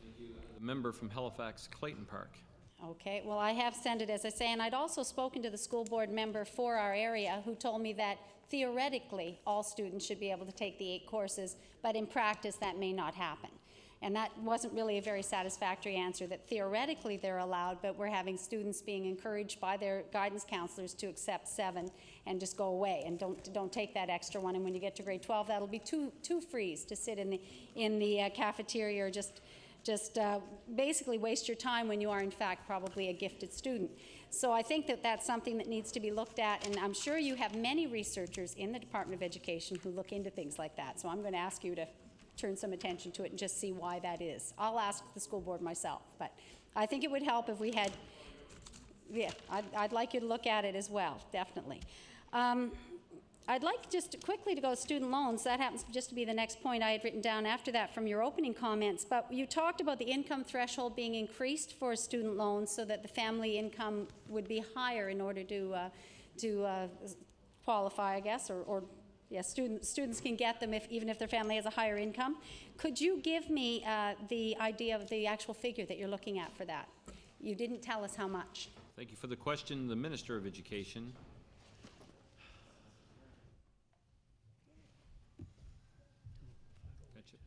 Thank you. The member from Halifax, Clayton Park. Okay, well, I have sent it, as I say, and I'd also spoken to the school board member for our area who told me that theoretically all students should be able to take the 8 courses, but in practice that may not happen. And that wasn't really a very satisfactory answer, that theoretically they're allowed, but we're having students being encouraged by their guidance counselors to accept 7 and just go away and don't take that extra one. And when you get to grade 12, that'll be too frees to sit in the cafeteria or just basically waste your time when you are in fact probably a gifted student. So I think that that's something that needs to be looked at, and I'm sure you have many researchers in the Department of Education who look into things like that. So I'm going to ask you to turn some attention to it and just see why that is. I'll ask the school board myself, but I think it would help if we had, yeah, I'd like you to look at it as well, definitely. I'd like just quickly to go student loans. That happens just to be the next point I had written down after that from your opening comments. But you talked about the income threshold being increased for student loans so that the family income would be higher in order to qualify, I guess, or yeah, students can get them even if their family has a higher income. Could you give me the idea of the actual figure that you're looking at for that? You didn't tell us how much. Thank you for the question. The Minister of Education. Gotcha.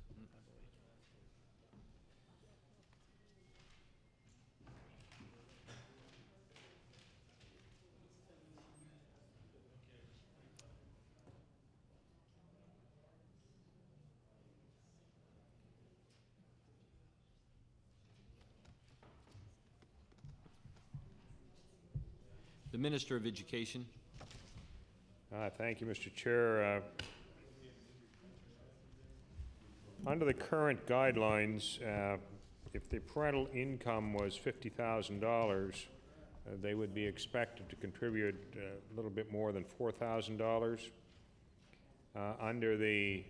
The Minister of Education. Thank you, Mr. Chair. Under the current guidelines, if the parental income was $50,000, they would be expected to contribute a little bit more than $4,000. Under the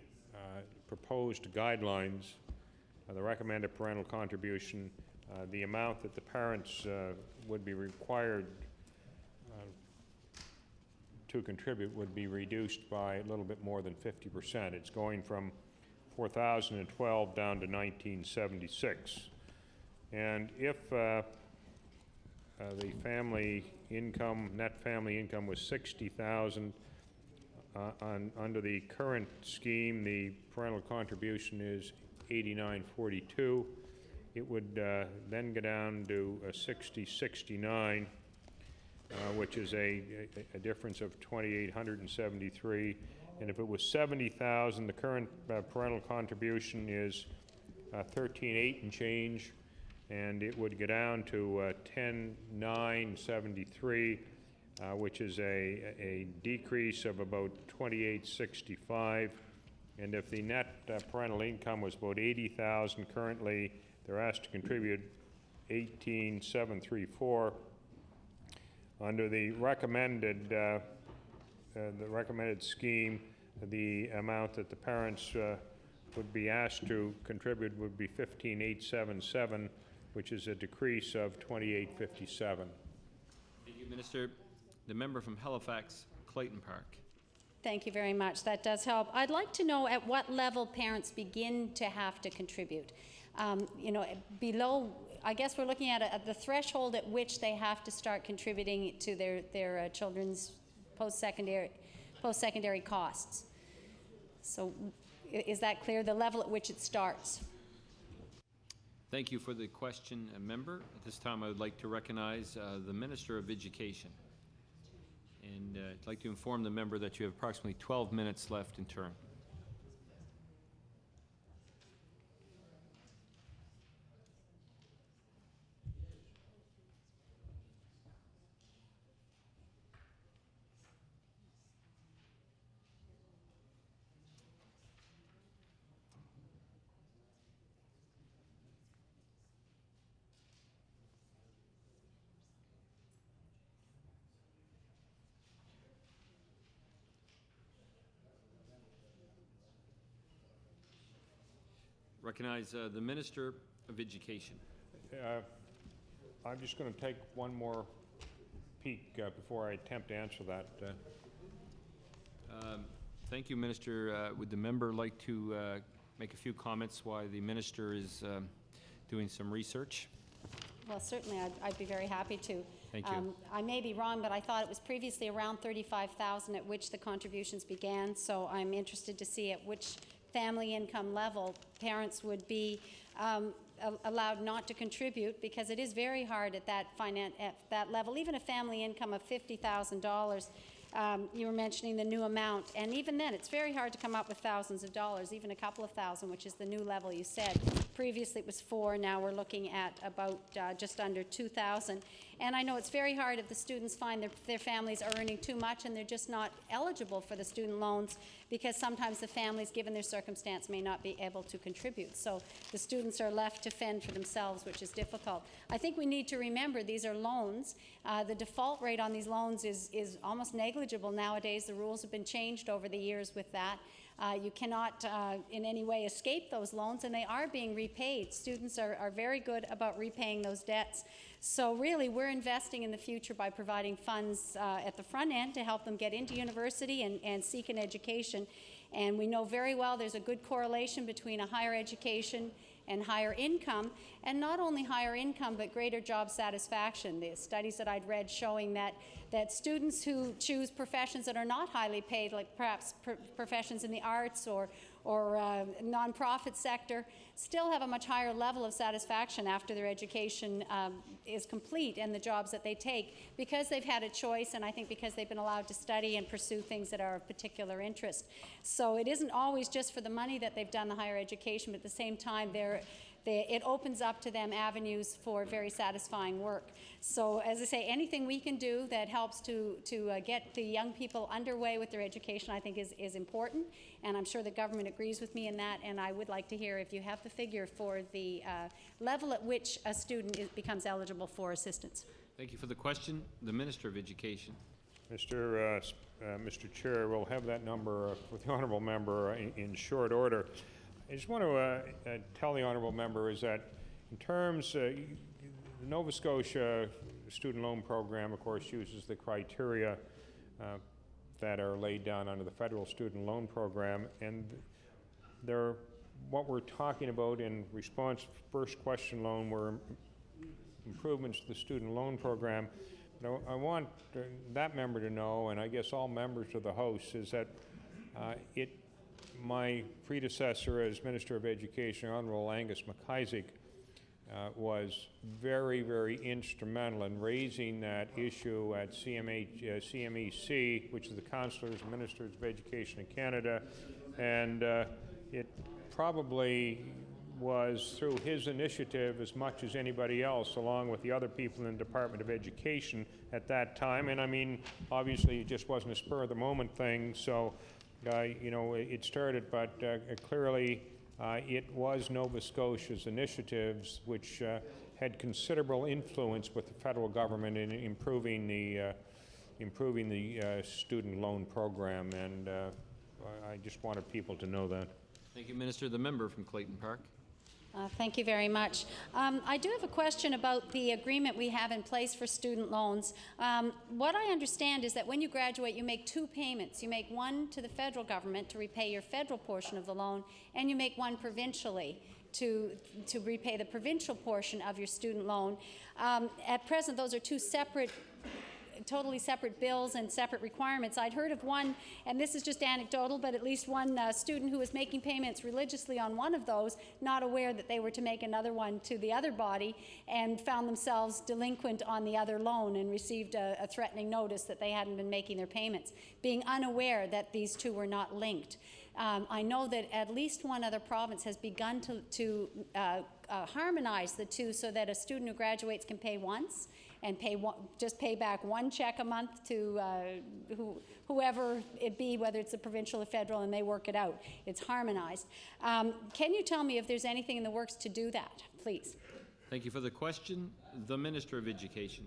proposed guidelines, the recommended parental contribution, the amount that the parents would be required to contribute would be reduced by a little bit more than 50%. It's going from 4,012 down to 1976. And if the family income, net family income was 60,000, under the current scheme, the parental contribution is 89.42. It would then go down to 60.69. Which is a difference of 2,873. And if it was 70,000, the current parental contribution is 13.8 and change, and it would go down to 10,973, which is a decrease of about 2,865. And if the net parental income was about 80,000 currently, they're asked to contribute 18,734. Under the recommended scheme, the amount that the parents would be asked to contribute would be 15,877, which is a decrease of 2,857. Thank you, Minister. The member from Halifax, Clayton Park. Thank you very much. That does help. I'd like to know at what level parents begin to have to contribute. You know, below, I guess we're looking at the threshold at which they have to start contributing to their children's post-secondary post-secondary costs. So is that clear, the level at which it starts? Thank you for the question, member. At this time, I would like to recognize the Minister of Education. And I'd like to inform the member that you have approximately 12 minutes left in turn. Recognize the Minister of Education. I'm just going to take one more peek before I attempt to answer that. Thank you, Minister. Would the member like to make a few comments while the Minister is doing some research? Well, certainly, I'd be very happy to. Thank you. I may be wrong, but I thought it was previously around $35,000 at which the contributions began, so I'm interested to see at which family income level parents would be allowed not to contribute, because it is very hard at that level. Even a family income of $50,000, you were mentioning the new amount, and even then it's very hard to come up with thousands of dollars, even a couple of thousand, which is the new level you said. Previously it was 4, now we're looking at about just under 2,000. And I know it's very hard if the students find their families are earning too much and they're just not eligible for the student loans, because sometimes the families, given their circumstance, may not be able to contribute. So the students are left to fend for themselves, which is difficult. I think we need to remember these are loans. The default rate on these loans is almost negligible nowadays. The rules have been changed over the years with that. You cannot in any way escape those loans, and they are being repaid. Students are very good about repaying those debts. So really, we're investing in the future by providing funds at the front end to help them get into university and seek an education. And we know very well there's a good correlation between a higher education and higher income, and not only higher income, but greater job satisfaction. The studies that I'd read showing that students who choose professions that are not highly paid, like perhaps professions in the arts or nonprofit sector, still have a much higher level of satisfaction after their education is complete and the jobs that they take, because they've had a choice, and I think because they've been allowed to study and pursue things that are of particular interest. So it isn't always just for the money that they've done the higher education, but at the same time it opens up to them avenues for very satisfying work. So as I say, anything we can do that helps to get the young people underway with their education, I think is important, and I'm sure the government agrees with me in that, and I would like to hear if you have the figure for the level at which a student becomes eligible for assistance. Thank you for the question. The Minister of Education. Mr. Chair, we'll have that number with the honourable member in short order. I just want to tell the honourable member is that in terms, the Nova Scotia student loan program, of course, uses the criteria that are laid down under the federal student loan program, and what we're talking about in response to the first question loan were improvements to the student loan program. But I want that member to know, and I guess all members of the House, is that my predecessor as Minister of Education, Honourable Angus McIsaac, was very, very instrumental in raising that issue at CMEC, which is the Councillors and Ministers of Education in Canada, and it probably was through his initiative as much as anybody else, along with the other people in the Department of Education at that time. And I mean, obviously it just wasn't a spur-of-the-moment thing, so you know, it started, but clearly it was Nova Scotia's initiatives which had considerable influence with the federal government in improving the student loan program, and I just wanted people to know that. Thank you, Minister. The member from Clayton Park. Thank you very much. I do have a question about the agreement we have in place for student loans. What I understand is that when you graduate, you make 2 payments. You make one to the federal government to repay your federal portion of the loan, and you make one provincially to repay the provincial portion of your student loan. At present, those are 2 separate totally separate bills and separate requirements. I'd heard of one, and this is just anecdotal, but at least one student who was making payments religiously on one of those, not aware that they were to make another one to the other body, and found themselves delinquent on the other loan and received a threatening notice that they hadn't been making their payments, being unaware that these two were not linked. I know that at least one other province has begun to harmonize the two so that a student who graduates can pay once and just pay back one check a month to whoever it be, whether it's the provincial or federal, and they work it out. It's harmonized. Can you tell me if there's anything in the works to do that, please? Thank you for the question. The Minister of Education.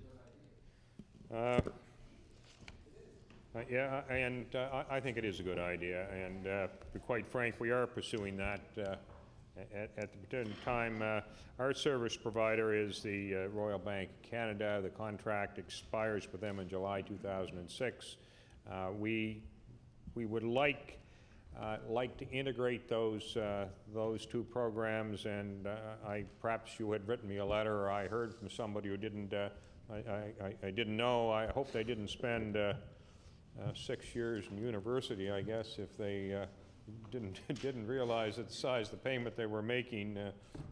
Yeah, and I think it is a good idea, and to be quite frank, we are pursuing that at the present time. Our service provider is the Royal Bank of Canada. The contract expires with them in July 2006. We would like to integrate those two programs, and perhaps you had written me a letter, or I heard from somebody who didn't. I didn't know. I hope they didn't spend 6 years in university, I guess, if they didn't realize that the size of the payment they were making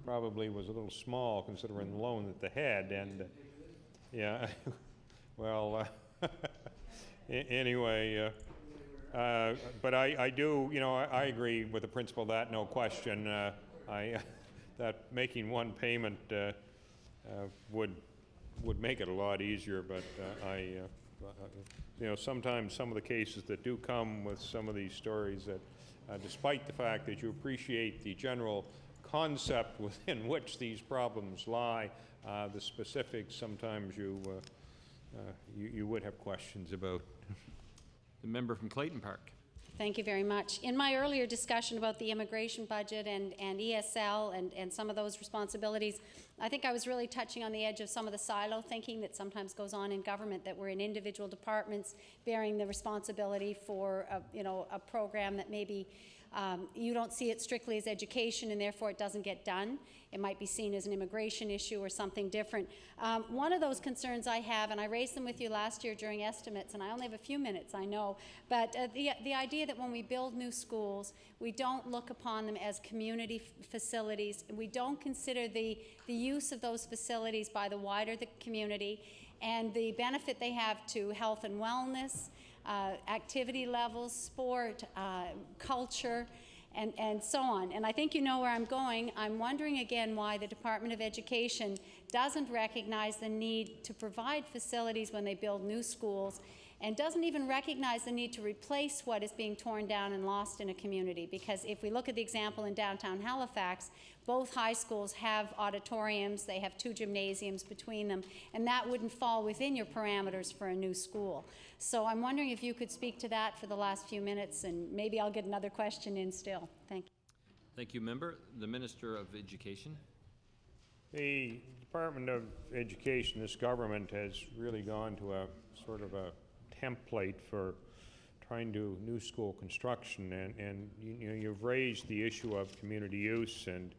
probably was a little small considering the loan that they had. And yeah, well, anyway, but I do, I agree with the principle that, no question, that making one payment would make it a lot easier, but sometimes some of the cases that do come with some of these stories that, despite the fact that you appreciate the general concept within which these problems lie, the specifics sometimes you would have questions about. The member from Clayton Park. Thank you very much. In my earlier discussion about the immigration budget and ESL and some of those responsibilities, I think I was really touching on the edge of some of the silo thinking that sometimes goes on in government, that we're in individual departments bearing the responsibility for a program that maybe you don't see it strictly as education and therefore it doesn't get done. It might be seen as an immigration issue or something different. One of those concerns I have, and I raised them with you last year during estimates, and I only have a few minutes, I know, but the idea that when we build new schools, we don't look upon them as community facilities. We don't consider the use of those facilities by the wider the community and the benefit they have to health and wellness, activity levels, sport, culture, and so on. And I think you know where I'm going. I'm wondering again why the Department of Education doesn't recognize the need to provide facilities when they build new schools, and doesn't even recognize the need to replace what is being torn down and lost in a community. Because if we look at the example in downtown Halifax, both high schools have auditoriums, they have 2 gymnasiums between them, and that wouldn't fall within your parameters for a new school. So I'm wondering if you could speak to that for the last few minutes, and maybe I'll get another question in still. Thank you. Thank you, member. The Minister of Education. The Department of Education, this government, has really gone to a sort of a template for trying to do new school construction, and you've raised the issue of community use, and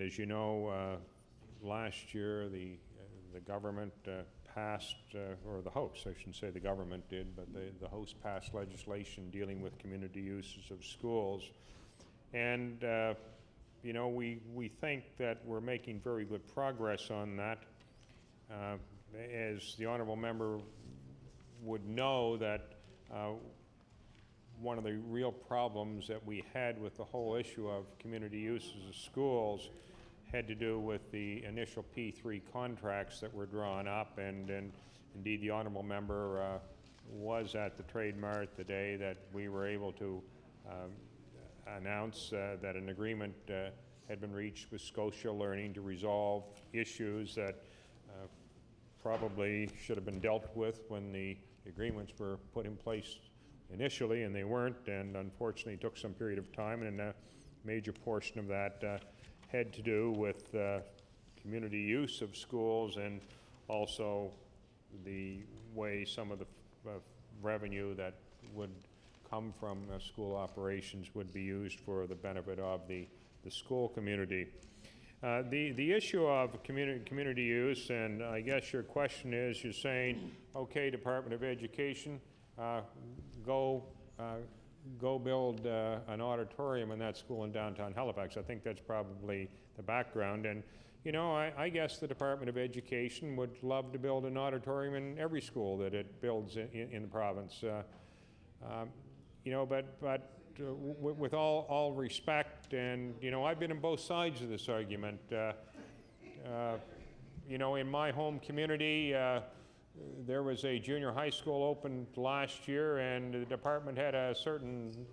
as you know, last year the government passed, or the House, I shouldn't say the government did, but the House passed legislation dealing with community uses of schools, and we think that we're making very good progress on that. As the honourable member would know, that one of the real problems that we had with the whole issue of community uses of schools had to do with the initial P3 contracts that were drawn up, and indeed the honourable member was at the Trade Mart the day that we were able to announce that an agreement had been reached with Scotia Learning to resolve issues that probably should have been dealt with when the agreements were put in place initially, and they weren't, and unfortunately took some period of time, and a major portion of that had to do with community use of schools, and also the way some of the revenue that would come from school operations would be used for the benefit of the school community. The issue of community use, and I guess your question is, you're saying, okay, Department of Education, go build an auditorium in that school in downtown Halifax. I think that's probably the background. And, you know, I guess the Department of Education would love to build an auditorium in every school that it builds in the province. You know, but with all respect, and, you know, I've been on both sides of this argument. You know, in my home community, there was a junior high school opened last year, and the department had a certain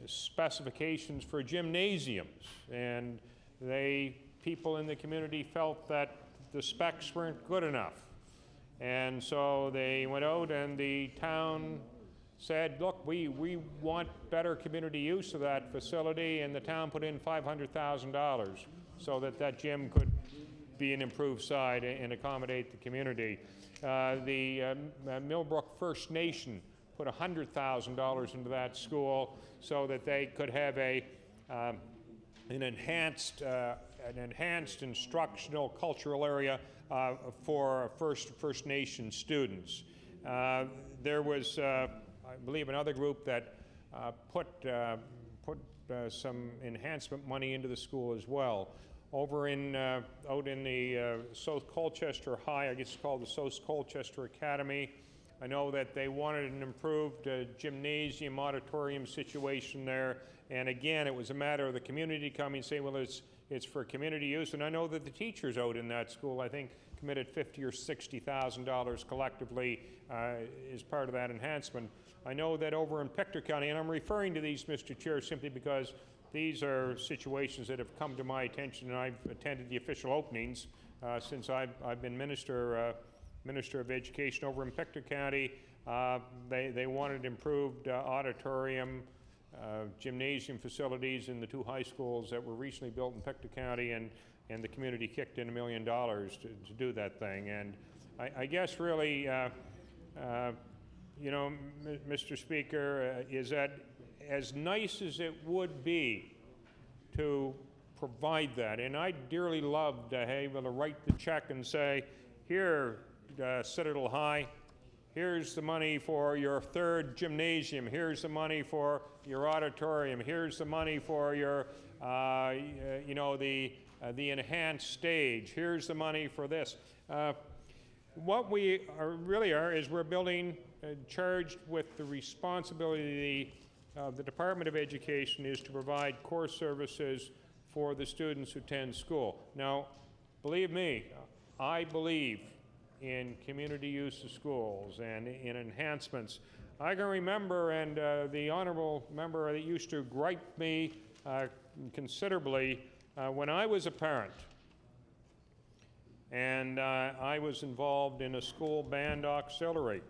specifications for gymnasiums, and people in the community felt that the specs weren't good enough. And so they went out, and the town said, look, we want better community use of that facility, and the town put in $500,000 so that gym could be an improved site and accommodate the community. The Millbrook First Nation put $100,000 into that school so that they could have an enhanced instructional cultural area for First Nation students. There was, I believe, another group that put some enhancement money into the school as well. Over in out in the South Colchester High, I guess it's called the South Colchester Academy, I know that they wanted an improved gymnasium, auditorium situation there. And again, it was a matter of the community coming and saying, well, it's for community use. And I know that the teachers out in that school, I think, committed $50,000 or $60,000 collectively as part of that enhancement. I know that over in Pictou County, and I'm referring to these, Mr. Chair, simply because these are situations that have come to my attention, and I've attended the official openings since I've been Minister of Education over in Pictou County. They wanted improved auditorium, gymnasium facilities in the two high schools that were recently built in Pictou County, and the community kicked in $1 million to do that thing. And I guess really, you know, Mr. Speaker, is that as nice as it would be to provide that, and I'd dearly love to be able to write the check and say, here, Citadel High, here's the money for your third gymnasium, here's the money for your auditorium, here's the money for your, you know, the enhanced stage, here's the money for this. What we really are is we're building, charged with the responsibility of the Department of Education is to provide core services for the students who attend school. Now, believe me, I believe in community use of schools and in enhancements. I can remember, and the honourable member that used to gripe me considerably when I was a parent, and I was involved in a school band auxiliary.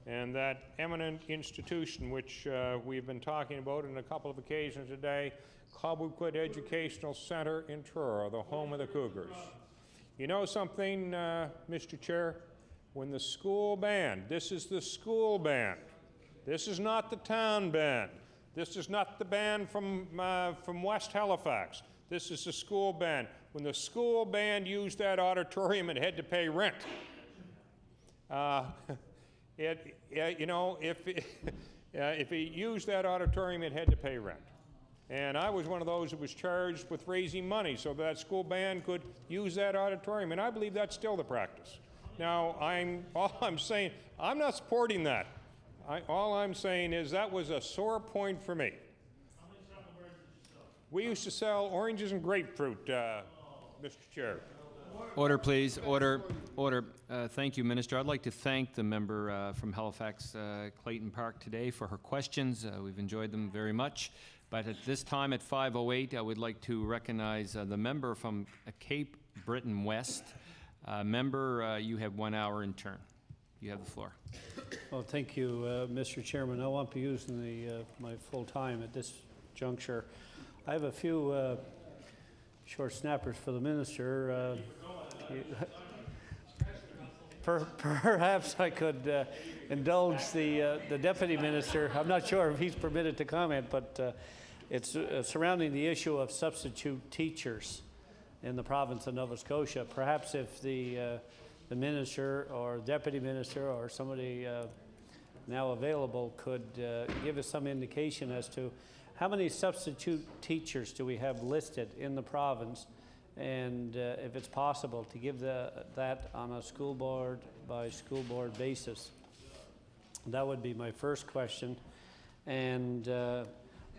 And that eminent institution, which we've been talking about on a couple of occasions today, Cobequid Educational Center in Truro, the home of the Cougars. You know something, Mr. Chair? When the school band, this is the school band, this is not the town band, this is not the band from West Halifax, this is the school band. When the school band used that auditorium, it had to pay rent. You know, if it used that auditorium, it had to pay rent. And I was one of those who was charged with raising money so that school band could use that auditorium, and I believe that's still the practice. Now, all I'm saying, I'm not supporting that. All I'm saying is that was a sore point for me. How many chocolate bars did you sell? We used to sell oranges and grapefruit, Mr. Chair. Order, please. Order. Order. Thank you, Minister. I'd like to thank the member from Halifax, Clayton Park, today for her questions. We've enjoyed them very much. But at this time, at 5:08, I would like to recognize the member from Cape Breton West. Member, you have 1 hour in turn. You have the floor. Well, thank you, Mr. Chairman. I won't be using my full time at this juncture. I have a few short snappers for the minister. Perhaps I could indulge the deputy minister. I'm not sure if he's permitted to comment, but it's surrounding the issue of substitute teachers. in the province of Nova Scotia. Perhaps if the minister or deputy minister or somebody now available could give us some indication as to how many substitute teachers do we have listed in the province, and if it's possible to give that on a school board by school board basis. That would be my first question. And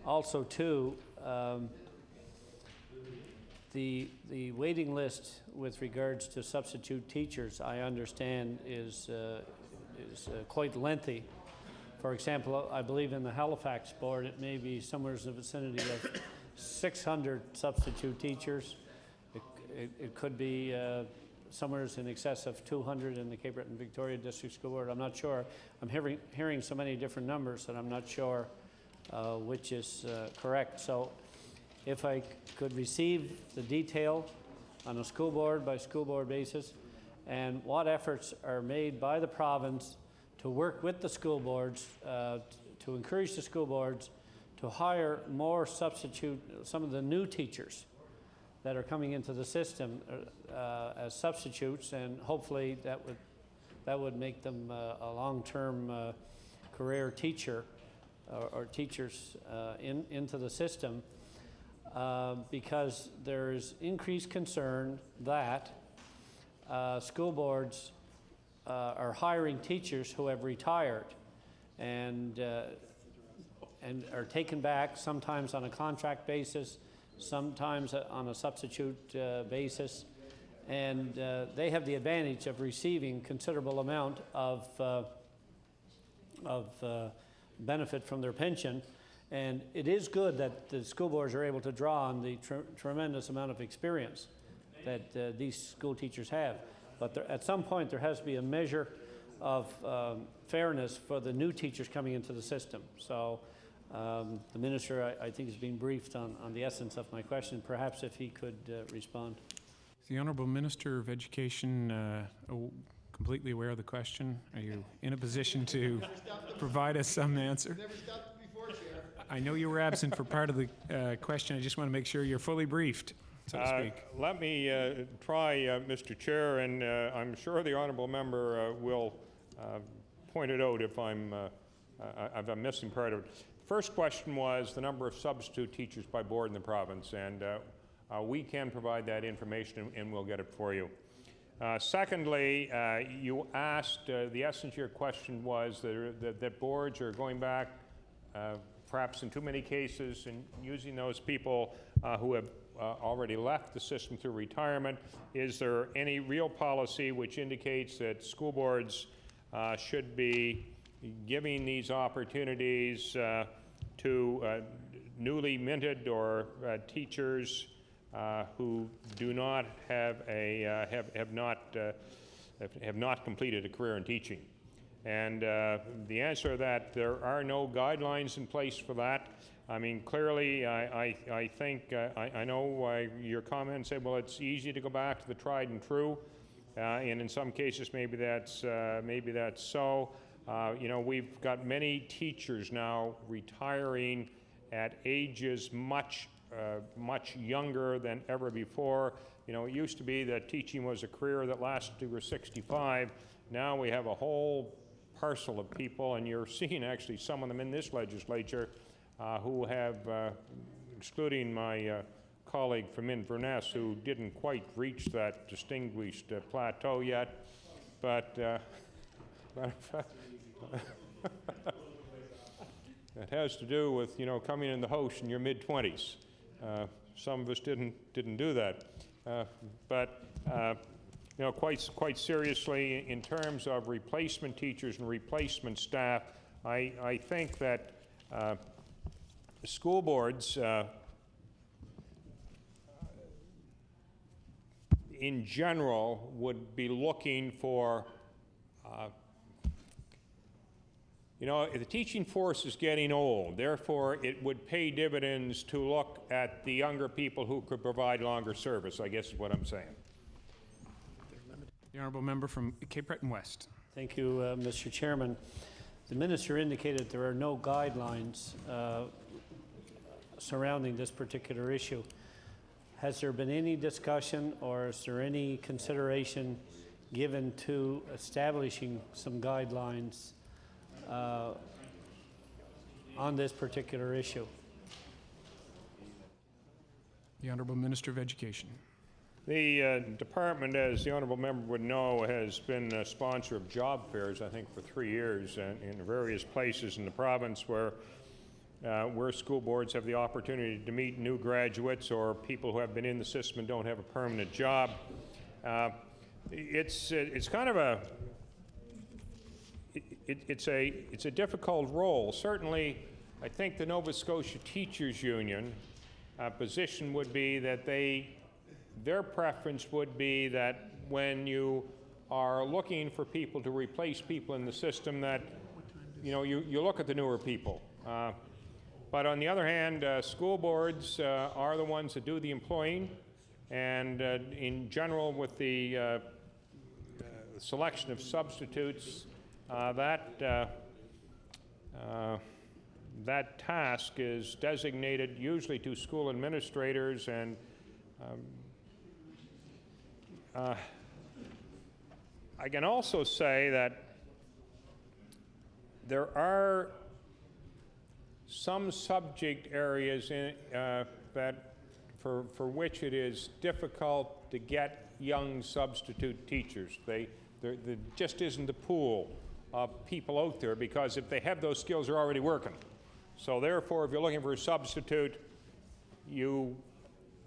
also too, the waiting list with regards to substitute teachers, I understand is quite lengthy. For example, I believe in the Halifax board, it may be somewhere in the vicinity of 600 substitute teachers. It could be somewhere in excess of 200 in the Cape Breton Victoria District School Board. I'm not sure. I'm hearing so many different numbers that I'm not sure which is correct. So if I could receive the detail on a school board by school board basis, and what efforts are made by the province to work with the school boards, to encourage the school boards to hire more some of the new teachers that are coming into the system as substitutes, and hopefully that would make them a long-term career teacher or teachers into the system, because there is increased concern that school boards are hiring teachers who have retired and are taken back, sometimes on a contract basis, sometimes on a substitute basis, and they have the advantage of receiving considerable amount of benefit from their pension. And it is good that the school boards are able to draw on the tremendous amount of experience that these school teachers have. But at some point, there has to be a measure of fairness for the new teachers coming into the system. So the minister, I think, is being briefed on the essence of my question. Perhaps if he could respond. Is the Honourable Minister of Education completely aware of the question? Are you in a position to provide us some answer? Never stopped before, Chair. I know you were absent for part of the question. I just want to make sure you're fully briefed, so to speak. Let me try, Mr. Chair, and I'm sure the honourable member will point it out if I'm missing part of it. First question was the number of substitute teachers by board in the province, and we can provide that information and we'll get it for you. Secondly, you asked, the essence of your question was that boards are going back, perhaps in too many cases, and using those people who have already left the system through retirement. Is there any real policy which indicates that school boards should be giving these opportunities to newly minted or teachers who do not have not completed a career in teaching? And the answer to that, there are no guidelines in place for that. I mean, clearly, I think, I know your comments say, well, it's easy to go back to the tried and true, and in some cases, maybe that's so. You know, we've got many teachers now retiring at ages much younger than ever before. You know, it used to be that teaching was a career that lasted till you were 65. Now we have a whole parcel of people, and you're seeing actually some of them in this legislature who have, excluding my colleague from Inverness, who didn't quite reach that distinguished plateau yet, but that has to do with, you know, coming in the house in your mid-20s. Some of us didn't do that, but you know, quite seriously, in terms of replacement teachers and replacement staff, I think that school boards, in general, would be looking for, you know, the teaching force is getting old. Therefore, it would pay dividends to look at the younger people who could provide longer service, I guess is what I'm saying. The Honourable Member from Cape Breton West. Thank you, Mr. Chairman. The minister indicated there are no guidelines surrounding this particular issue. has there been any discussion or is there any consideration given to establishing some guidelines on this particular issue? The Honourable Minister of Education. The department, as the honourable member would know, has been a sponsor of job fairs, I think, for 3 years in various places in the province where school boards have the opportunity to meet new graduates or people who have been in the system and don't have a permanent job. It's kind of a it's a difficult role. Certainly, I think the Nova Scotia Teachers Union position would be that their preference would be that when you are looking for people to replace people in the system, that you look at the newer people. But on the other hand, school boards are the ones that do the employing, and in general, with the selection of substitutes, that task is designated usually to school administrators, and I can also say that there are some subject areas that for which it is difficult to get young substitute teachers. There just isn't a pool of people out there, because if they have those skills, they're already working. So therefore, if you're looking for a substitute, you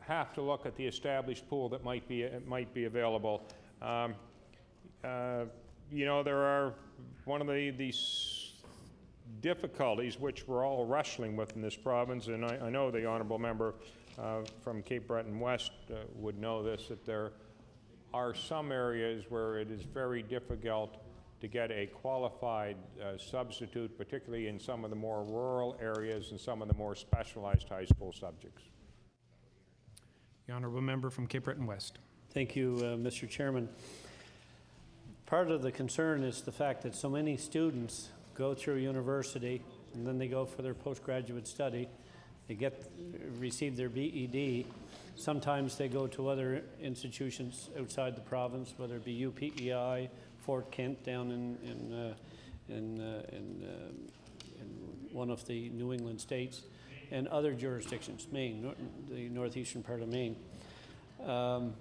have to look at the established pool that might be available. There are one of these difficulties which we're all wrestling with in this province, and I know the honourable member from Cape Breton West would know this, that there are some areas where it is very difficult to get a qualified substitute, particularly in some of the more rural areas and some of the more specialized high school subjects. The Honourable Member from Cape Breton West. Thank you, Mr. Chairman. Part of the concern is the fact that so many students go through university and then they go for their postgraduate study. They receive their BEd. Sometimes they go to other institutions outside the province, whether it be UPEI, Fort Kent down in one of the New England states, and other jurisdictions, Maine, the northeastern part of Maine. And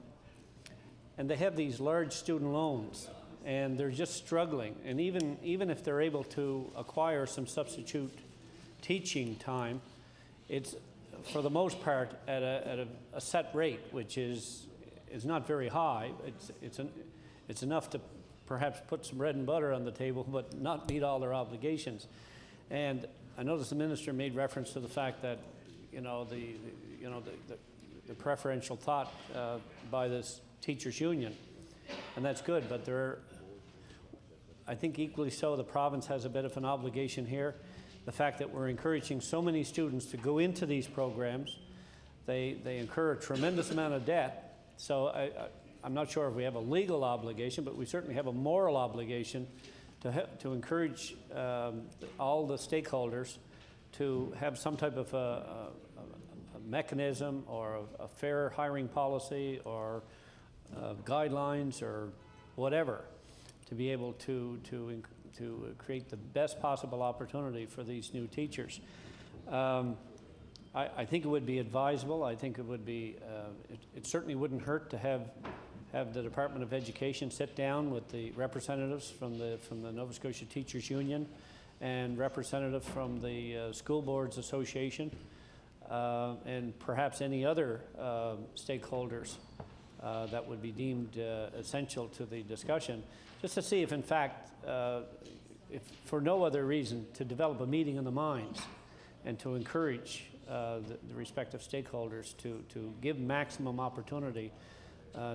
they have these large student loans, and they're just struggling. And even if they're able to acquire some substitute teaching time, it's for the most part at a set rate, which is not very high. It's enough to perhaps put some bread and butter on the table, but not meet all their obligations. And I noticed the minister made reference to the fact that the preferential thought by this teachers union, and that's good. But I think equally so, the province has a bit of an obligation here. The fact that we're encouraging so many students to go into these programs, they incur a tremendous amount of debt. So I'm not sure if we have a legal obligation, but we certainly have a moral obligation to encourage all the stakeholders to have some type of a mechanism or a fair hiring policy or guidelines or whatever to be able to create the best possible opportunity for these new teachers. I think it would be advisable. I think it would be, it certainly wouldn't hurt to have the Department of Education sit down with the representatives from the Nova Scotia Teachers Union and representative from the School Boards Association and perhaps any other stakeholders that would be deemed essential to the discussion, just to see if in fact, if for no other reason, to develop a meeting of the minds and to encourage the respective stakeholders to give maximum opportunity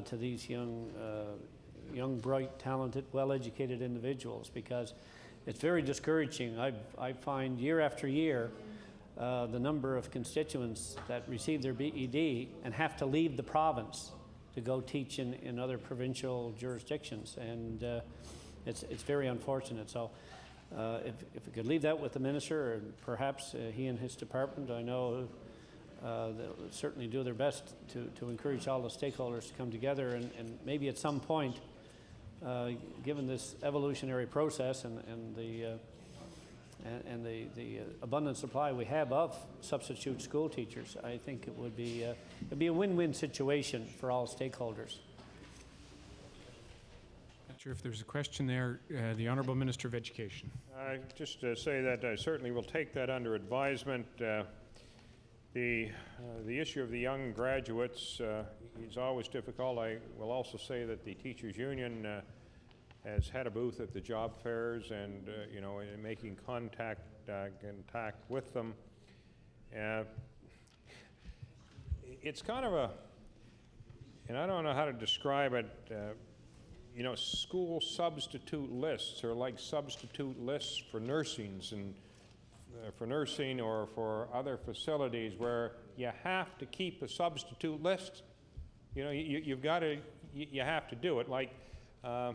to these young, bright, talented, well-educated individuals, because it's very discouraging. I find year after year the number of constituents that receive their BEd and have to leave the province to go teach in other provincial jurisdictions, and it's very unfortunate. So if we could leave that with the minister, or perhaps he and his department, I know they'll certainly do their best to encourage all the stakeholders to come together and maybe at some point, given this evolutionary process and the abundant supply we have of substitute school teachers, I think it would be it'd be a win-win situation for all stakeholders. Not sure if there's a question there. The Honourable Minister of Education. Just to say that I certainly will take that under advisement. The issue of the young graduates is always difficult. I will also say that the Teachers Union has had a booth at the job fairs and, you know, in making contact with them. It's kind of a, and I don't know how to describe it, you know, school substitute lists are like substitute lists for nursings and for nursing or for other facilities where you have to keep a substitute list. You know, you've got to, you have to do it. Like, I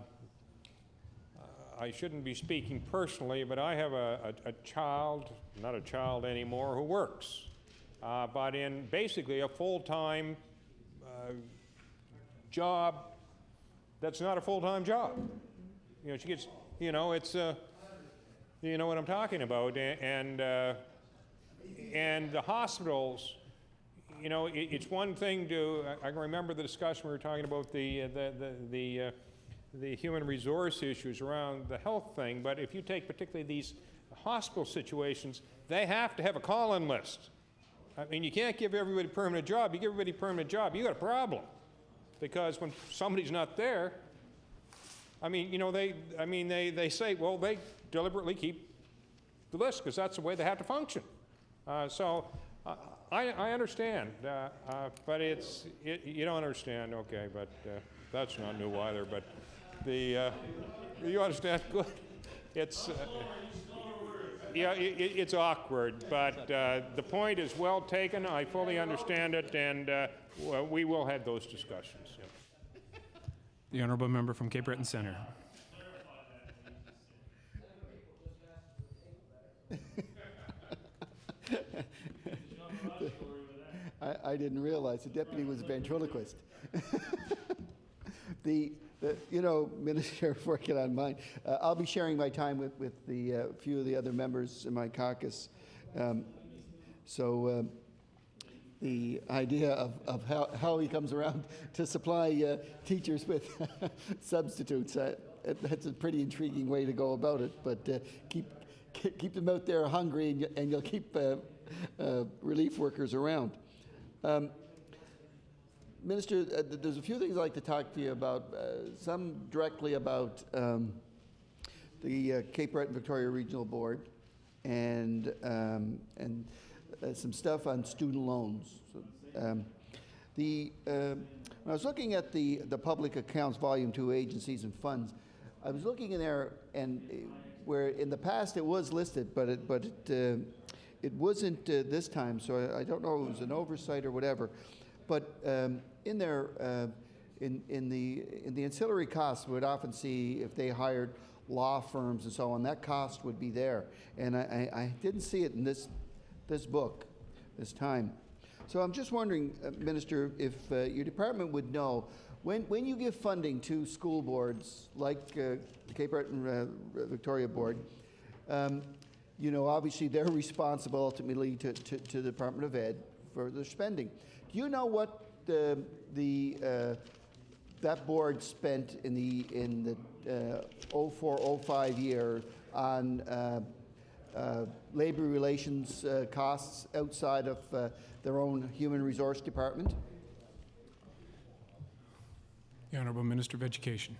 shouldn't be speaking personally, but I have a child, not a child anymore, who works, but in basically a full-time job that's not a full-time job. You know, she gets, you know, it's, you know what I'm talking about, and the hospitals, you know, it's one thing to, I can remember the discussion we were talking about the human resource issues around the health thing, but if you take particularly these hospital situations, they have to have a call-in list. I mean, you can't give everybody a permanent job. You give everybody a permanent job, you got a problem. Because when somebody's not there, I mean, you know, they say, well, they deliberately keep the list because that's the way they have to function. So I understand, but you don't understand, okay, but that's not new either, but you understand, good. It's, yeah, it's awkward, but the point is well taken. I fully understand it, and we will have those discussions. Yeah. The Honourable Member from Cape Breton Centre. I didn't realize the deputy was a ventriloquist. You know, Minister, before I get on mine, I'll be sharing my time with the few of the other members in my caucus. The idea of how he comes around to supply teachers with substitutes, that's a pretty intriguing way to go about it, but keep them out there hungry and you'll keep relief workers around. Minister, there's a few things I'd like to talk to you about, some directly about the Cape Breton Victoria Regional Board and some stuff on student loans. So, when I was looking at the public accounts, Volume 2, agencies and funds, I was looking in there, and where in the past it was listed, but it wasn't this time. So I don't know if it was an oversight or whatever. But in there, in the ancillary costs, we would often see if they hired law firms and so on, that cost would be there, and I didn't see it in this book this time. So I'm just wondering, Minister, if your department would know, when you give funding to school boards like the Cape Breton Victoria Board, you know, obviously they're responsible ultimately to the Department of Ed for their spending. Do you know what that board spent in the 04-05 year on labor relations costs outside of their own human resource department? The Honourable Minister of Education.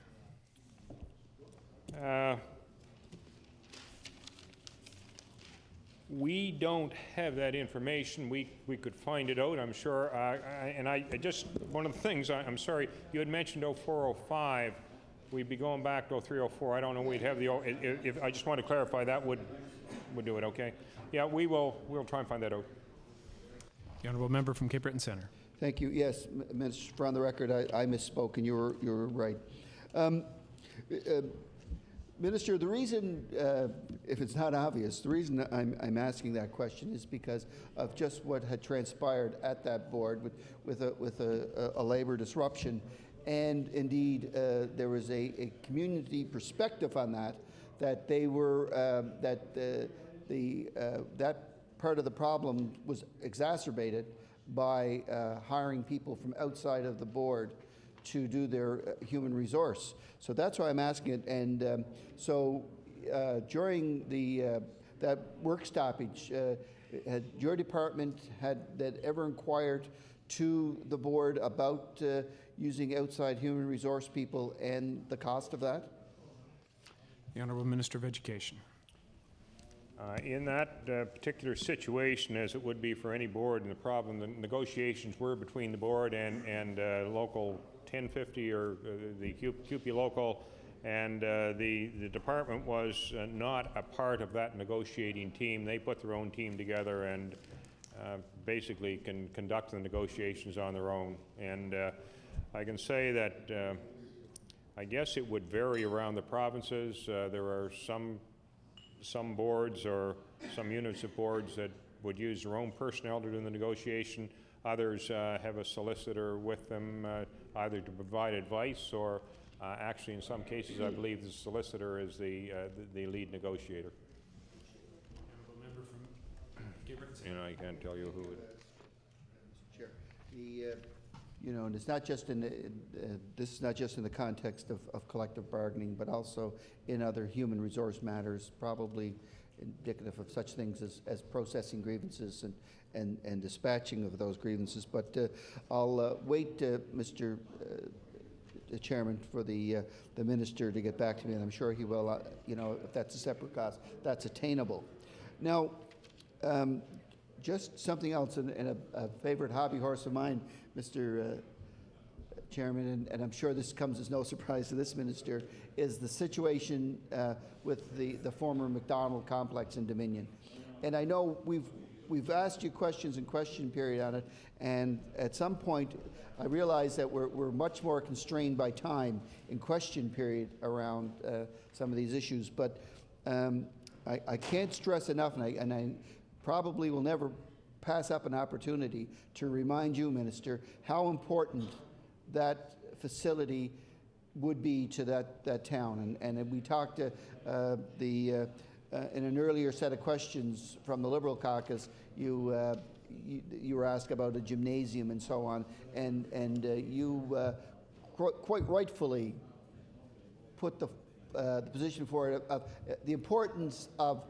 We don't have that information. We could find it out, I'm sure. And I just, one of the things, I'm sorry, you had mentioned 04-05. We'd be going back to 03-04. I don't know, we'd have if I just want to clarify, that would do it, okay? Yeah, we'll try and find that out. The Honourable Member from Cape Breton Centre. Thank you. Yes, Minister, for on the record, I misspoke and you were right. Minister, the reason, if it's not obvious, the reason I'm asking that question is because of just what had transpired at that board with a labor disruption, and indeed there was a community perspective on that they were that part of the problem was exacerbated by hiring people from outside of the board to do their human resource. So that's why I'm asking it. And during that work stoppage, had your department ever inquired to the board about using outside human resource people and the cost of that? The Honourable Minister of Education. In that particular situation, as it would be for any board, and the problem, the negotiations were between the board and local 1050 or the CUPE local, and the department was not a part of that negotiating team. They put their own team together and basically can conduct the negotiations on their own. And I can say that I guess it would vary around the provinces. There are some boards or some units of boards that would use their own personnel to do the negotiation. Others have a solicitor with them either to provide advice or actually in some cases I believe the solicitor is the lead negotiator. Member from Gibbons. And I can't tell you who it is. Mr. Chair, and it's not just in this is not just in the context of collective bargaining, but also in other human resource matters, probably indicative of such things as processing grievances and dispatching of those grievances. But I'll wait, Mr. Chairman, for the minister to get back to me, and I'm sure he will. If that's a separate cost, that's attainable. Now, just something else, and a favorite hobby horse of mine, Mr. Chairman, and I'm sure this comes as no surprise to this minister, is the situation with the former McDonald complex in Dominion. And I know we've asked you questions in question period on it, and at some point I realize that we're much more constrained by time in question period around some of these issues, but I can't stress enough, and I probably will never pass up an opportunity to remind you, Minister, how important that facility would be to that town. And we talked to in an earlier set of questions from the Liberal caucus, you were asked about a gymnasium and so on, and you quite rightfully put the position for it of the importance of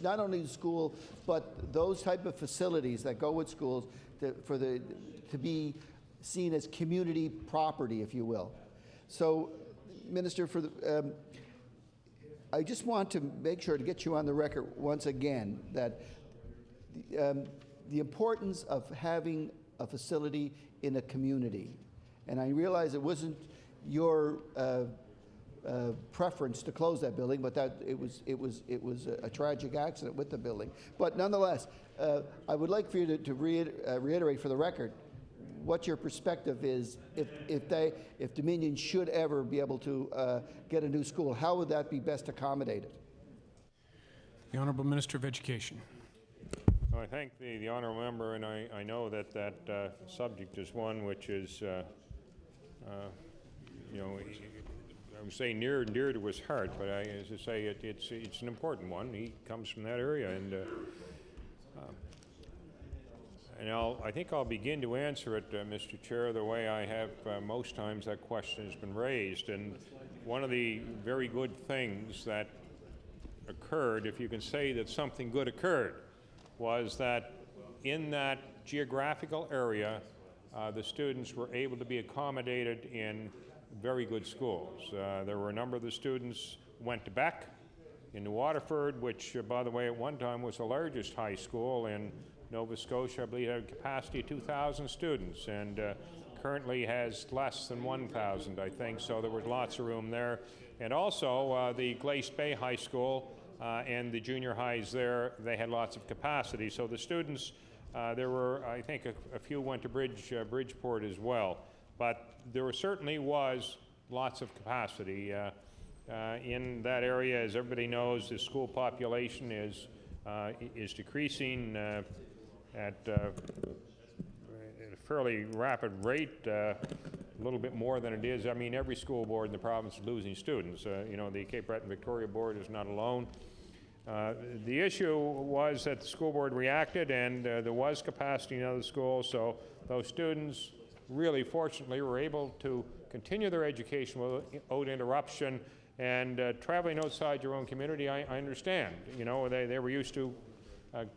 not only the school, but those type of facilities that go with schools to be seen as community property, if you will. So, Minister, I just want to make sure to get you on the record once again that the importance of having a facility in a community, and I realize it wasn't your preference to close that building, but that it was a tragic accident with the building. But nonetheless, I would like for you to reiterate for the record what your perspective is if Dominion should ever be able to get a new school. How would that be best accommodated? The Honourable Minister of Education. Well, I thank the honourable member, and I know that subject is one which is I would say near and dear to his heart, but as I say, it's an important one. He comes from that area, and I think I'll begin to answer it, Mr. Chair, the way I have most times that question has been raised. And one of the very good things that occurred, if you can say that something good occurred, was that in that geographical area, the students were able to be accommodated in very good schools. There were a number of the students who went to Beck in New Waterford, which, by the way, at one time was the largest high school in Nova Scotia. I believe it had a capacity of 2,000 students, and currently has less than 1,000, I think, so there was lots of room there. And also the Glace Bay High School and the junior highs there, they had lots of capacity. So the students, there were, I think, a few went to Bridgeport as well. But there certainly was lots of capacity. in that area. As everybody knows, the school population is decreasing at a fairly rapid rate, a little bit more than it is. I mean, every school board in the province is losing students. You know, the Cape Breton Victoria Board is not alone. The issue was that the school board reacted, and there was capacity in other schools, so those students really fortunately were able to continue their education without interruption. And traveling outside your own community, I understand. You know, they were used to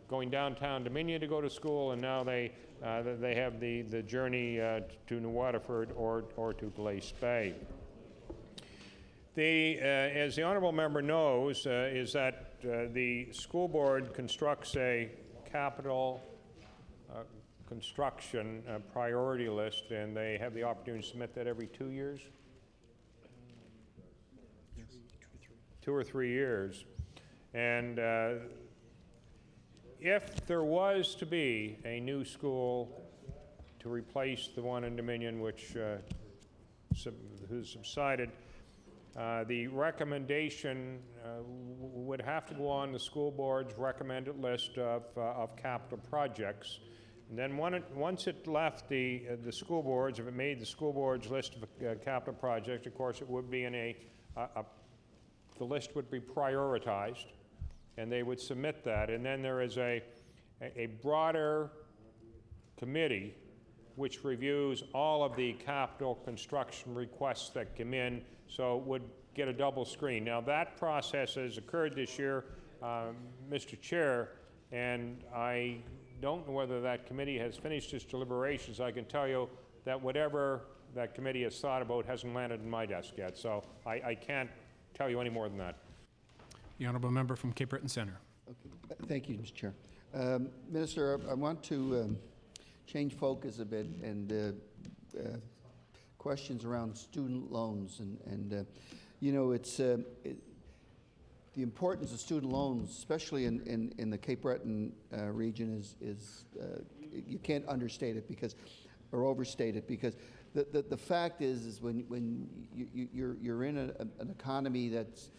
going downtown Dominion to go to school, and now they have the journey to New Waterford or to Glace Bay. As the honourable member knows, is that the school board constructs a capital construction priority list, and they have the opportunity to submit that every 2 years? 2 or 3 years. And if there was to be a new school to replace the one in Dominion, which who's subsided, the recommendation would have to go on the school board's recommended list of capital projects. And then once it left the school boards, if it made the school board's list of capital projects, of course it would be in the list would be prioritized, and they would submit that. And then there is a broader committee which reviews all of the capital construction requests that come in, so it would get a double screen. Now that process has occurred this year, Mr. Chair, and I don't know whether that committee has finished its deliberations. I can tell you that whatever that committee has thought about hasn't landed in my desk yet, so I can't tell you any more than that. The honourable member from Cape Breton Centre. Okay. Thank you, Mr. Chair. Minister, I want to change focus a bit and questions around student loans. And you know, the importance of student loans, especially in the Cape Breton region, is you can't understate it or overstate it, because the fact is when you're in an economy that's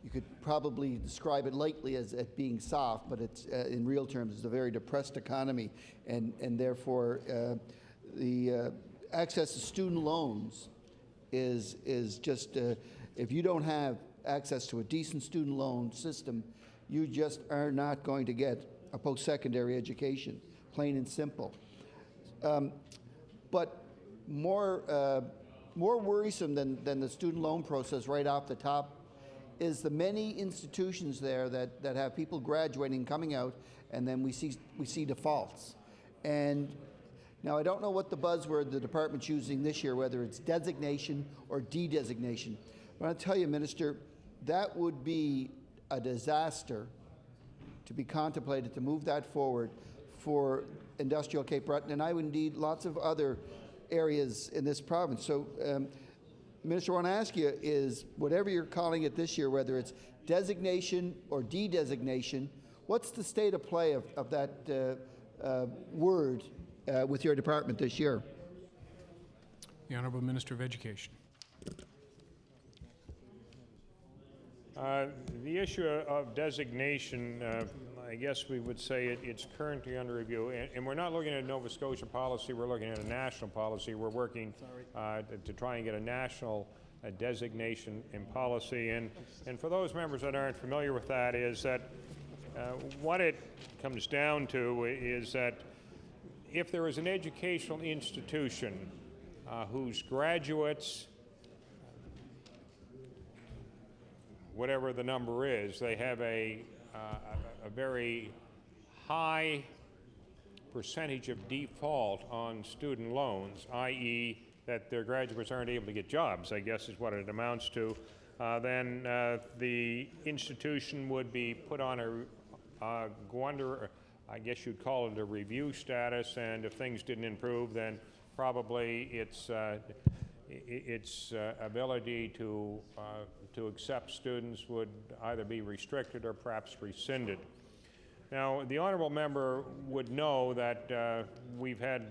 you could probably describe it lightly as being soft, but it's in real terms it's a very depressed economy, and therefore the access to student loans is just if you don't have access to a decent student loan system, you just are not going to get a post-secondary education, plain and simple. But more worrisome than the student loan process right off the top is the many institutions there that have people graduating, coming out, and then we see defaults. And now I don't know what the buzzword the department's using this year, whether it's designation or de-designation. But I'll tell you, Minister, that would be a disaster to be contemplated to move that forward for industrial Cape Breton, and I would indeed lots of other areas in this province. So, Minister, what I want to ask you is, whatever you're calling it this year, whether it's designation or de-designation, what's the state of play of that word with your department this year? The Honourable Minister of Education. The issue of designation, I guess we would say it's currently under review, and we're not looking at Nova Scotia policy, we're looking at a national policy. We're working to try and get a national designation in policy, and for those members that aren't familiar with that, is that what it comes down to is that if there is an educational institution whose graduates, whatever the number is, they have a very high percentage of default on student loans, i.e. that their graduates aren't able to get jobs, I guess is what it amounts to, then the institution would be put on go under, I guess you'd call it a review status, and if things didn't improve, then probably its ability to accept students would either be restricted or perhaps rescinded. Now, the honourable member would know that we've had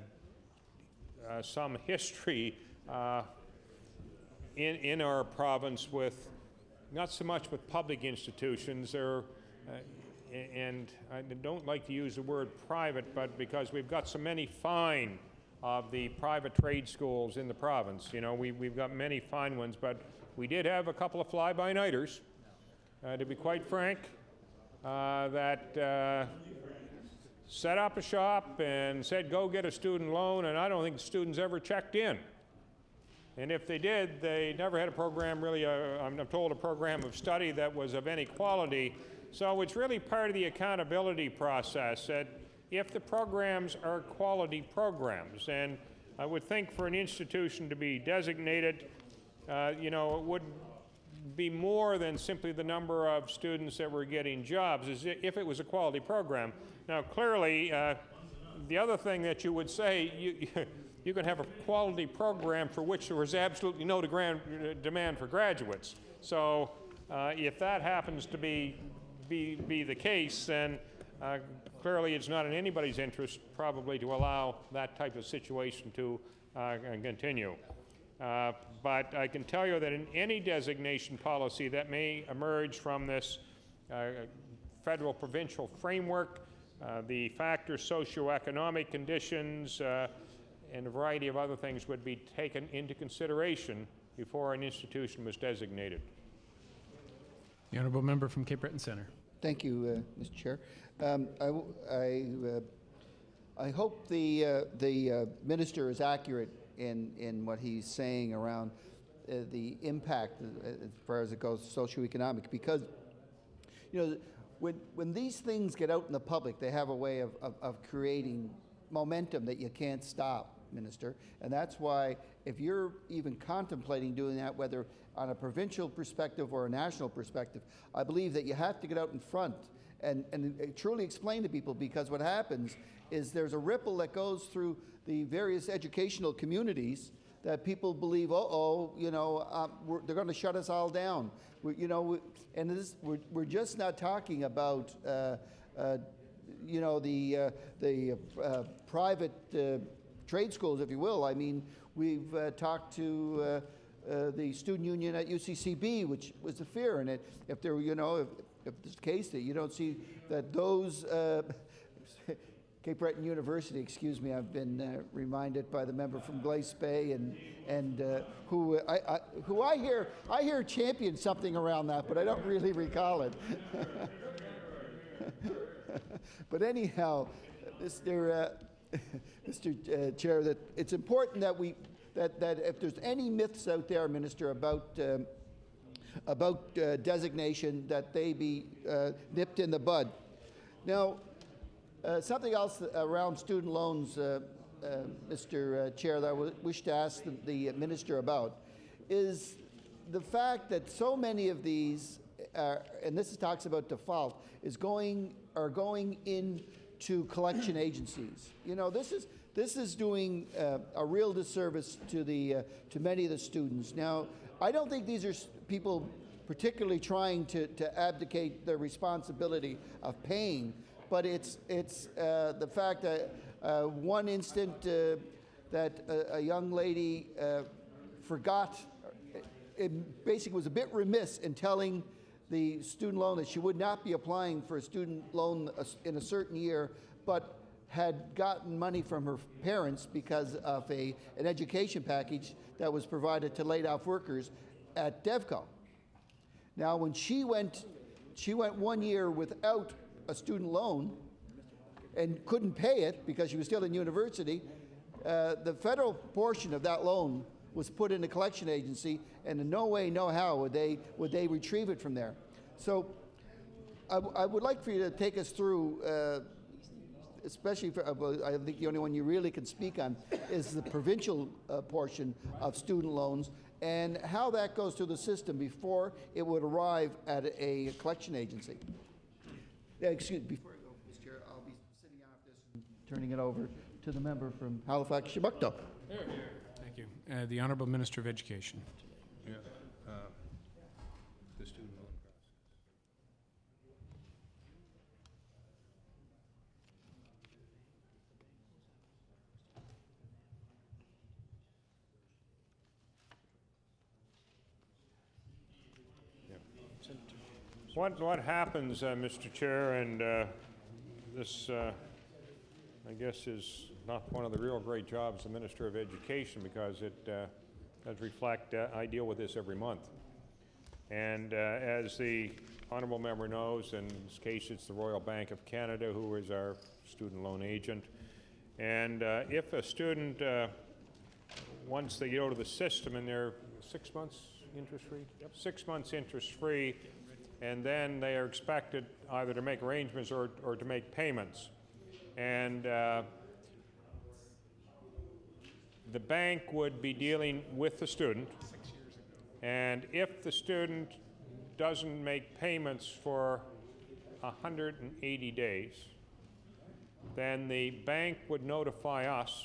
some history in our province with, not so much with public institutions, and I don't like to use the word private, but because we've got so many fine of the private trade schools in the province. You know, we've got many fine ones, but we did have a couple of fly-by-nighters, to be quite frank, that set up a shop and said, go get a student loan, and I don't think the students ever checked in. And if they did, they never had a program really, I'm told, a program of study that was of any quality. So it's really part of the accountability process that if the programs are quality programs, and I would think for an institution to be designated, you know, it would be more than simply the number of students that were getting jobs, as if it was a quality program. Now, clearly, the other thing that you would say, you can have a quality program for which there was absolutely no demand for graduates. So if that happens to be the case, then clearly it's not in anybody's interest probably to allow that type of situation to continue. But I can tell you that in any designation policy that may emerge from this federal provincial framework, the factors, socioeconomic conditions, and a variety of other things would be taken into consideration before an institution was designated. The honourable member from Cape Breton Centre. Thank you, Mr. Chair. I hope the minister is accurate in what he's saying around the impact as far as it goes socioeconomic, because you know when these things get out in the public, they have a way of creating momentum that you can't stop, Minister. And that's why if you're even contemplating doing that, whether on a provincial perspective or a national perspective, I believe that you have to get out in front and truly explain to people, because what happens is there's a ripple that goes through the various educational communities that people believe, you know, they're going to shut us all down. We're just not talking about, you know, the private trade schools, if you will. I mean, we've talked to the student union at UCCB, which was a fear, and if there, you know, if this case that you don't see that those. Cape Breton University, excuse me, I've been reminded by the member from Glace Bay, and who I hear champion something around that, but I don't really recall it. But anyhow, Mr. Chair, that it's important that that if there's any myths out there, Minister, about designation, that they be nipped in the bud. Now. Something else around student loans, Mr. Chair, that I wish to ask the Minister about is the fact that so many of these, and this talks about default, are going into collection agencies. You know, this is doing a real disservice to many of the students. Now, I don't think these are people particularly trying to abdicate their responsibility of paying. But it's the fact that one instant that a young lady forgot, it basically was a bit remiss in telling the student loan that she would not be applying for a student loan in a certain year, but had gotten money from her parents because of an education package that was provided to laid-off workers at DevCo. Now, when she went 1 year without a student loan and couldn't pay it because she was still in university, the federal portion of that loan was put in a collection agency, and in no way, no how would they retrieve it from there. So I would like for you to take us through, especially for, I think the only one you really can speak on is the provincial portion of student loans, and how that goes through the system before it would arrive at a collection agency. Excuse me, before I go, Mr. Chair, I'll be sitting off this and turning it over to the member from Halifax, Chiboucto. Thank you. The Honourable Minister of Education. Yeah, the student loan process. What happens, Mr. Chair, and this, I guess, is not one of the real great jobs of the Minister of Education, because it does reflect, I deal with this every month. And as the honourable member knows, in this case it's the Royal Bank of Canada, who is our student loan agent. And if a student, once they go to the system and they're 6 months interest-free? Yep. 6 months interest-free, and then they are expected either to make arrangements or to make payments. And the bank would be dealing with the student, and if the student doesn't make payments for 180 days, then the bank would notify us.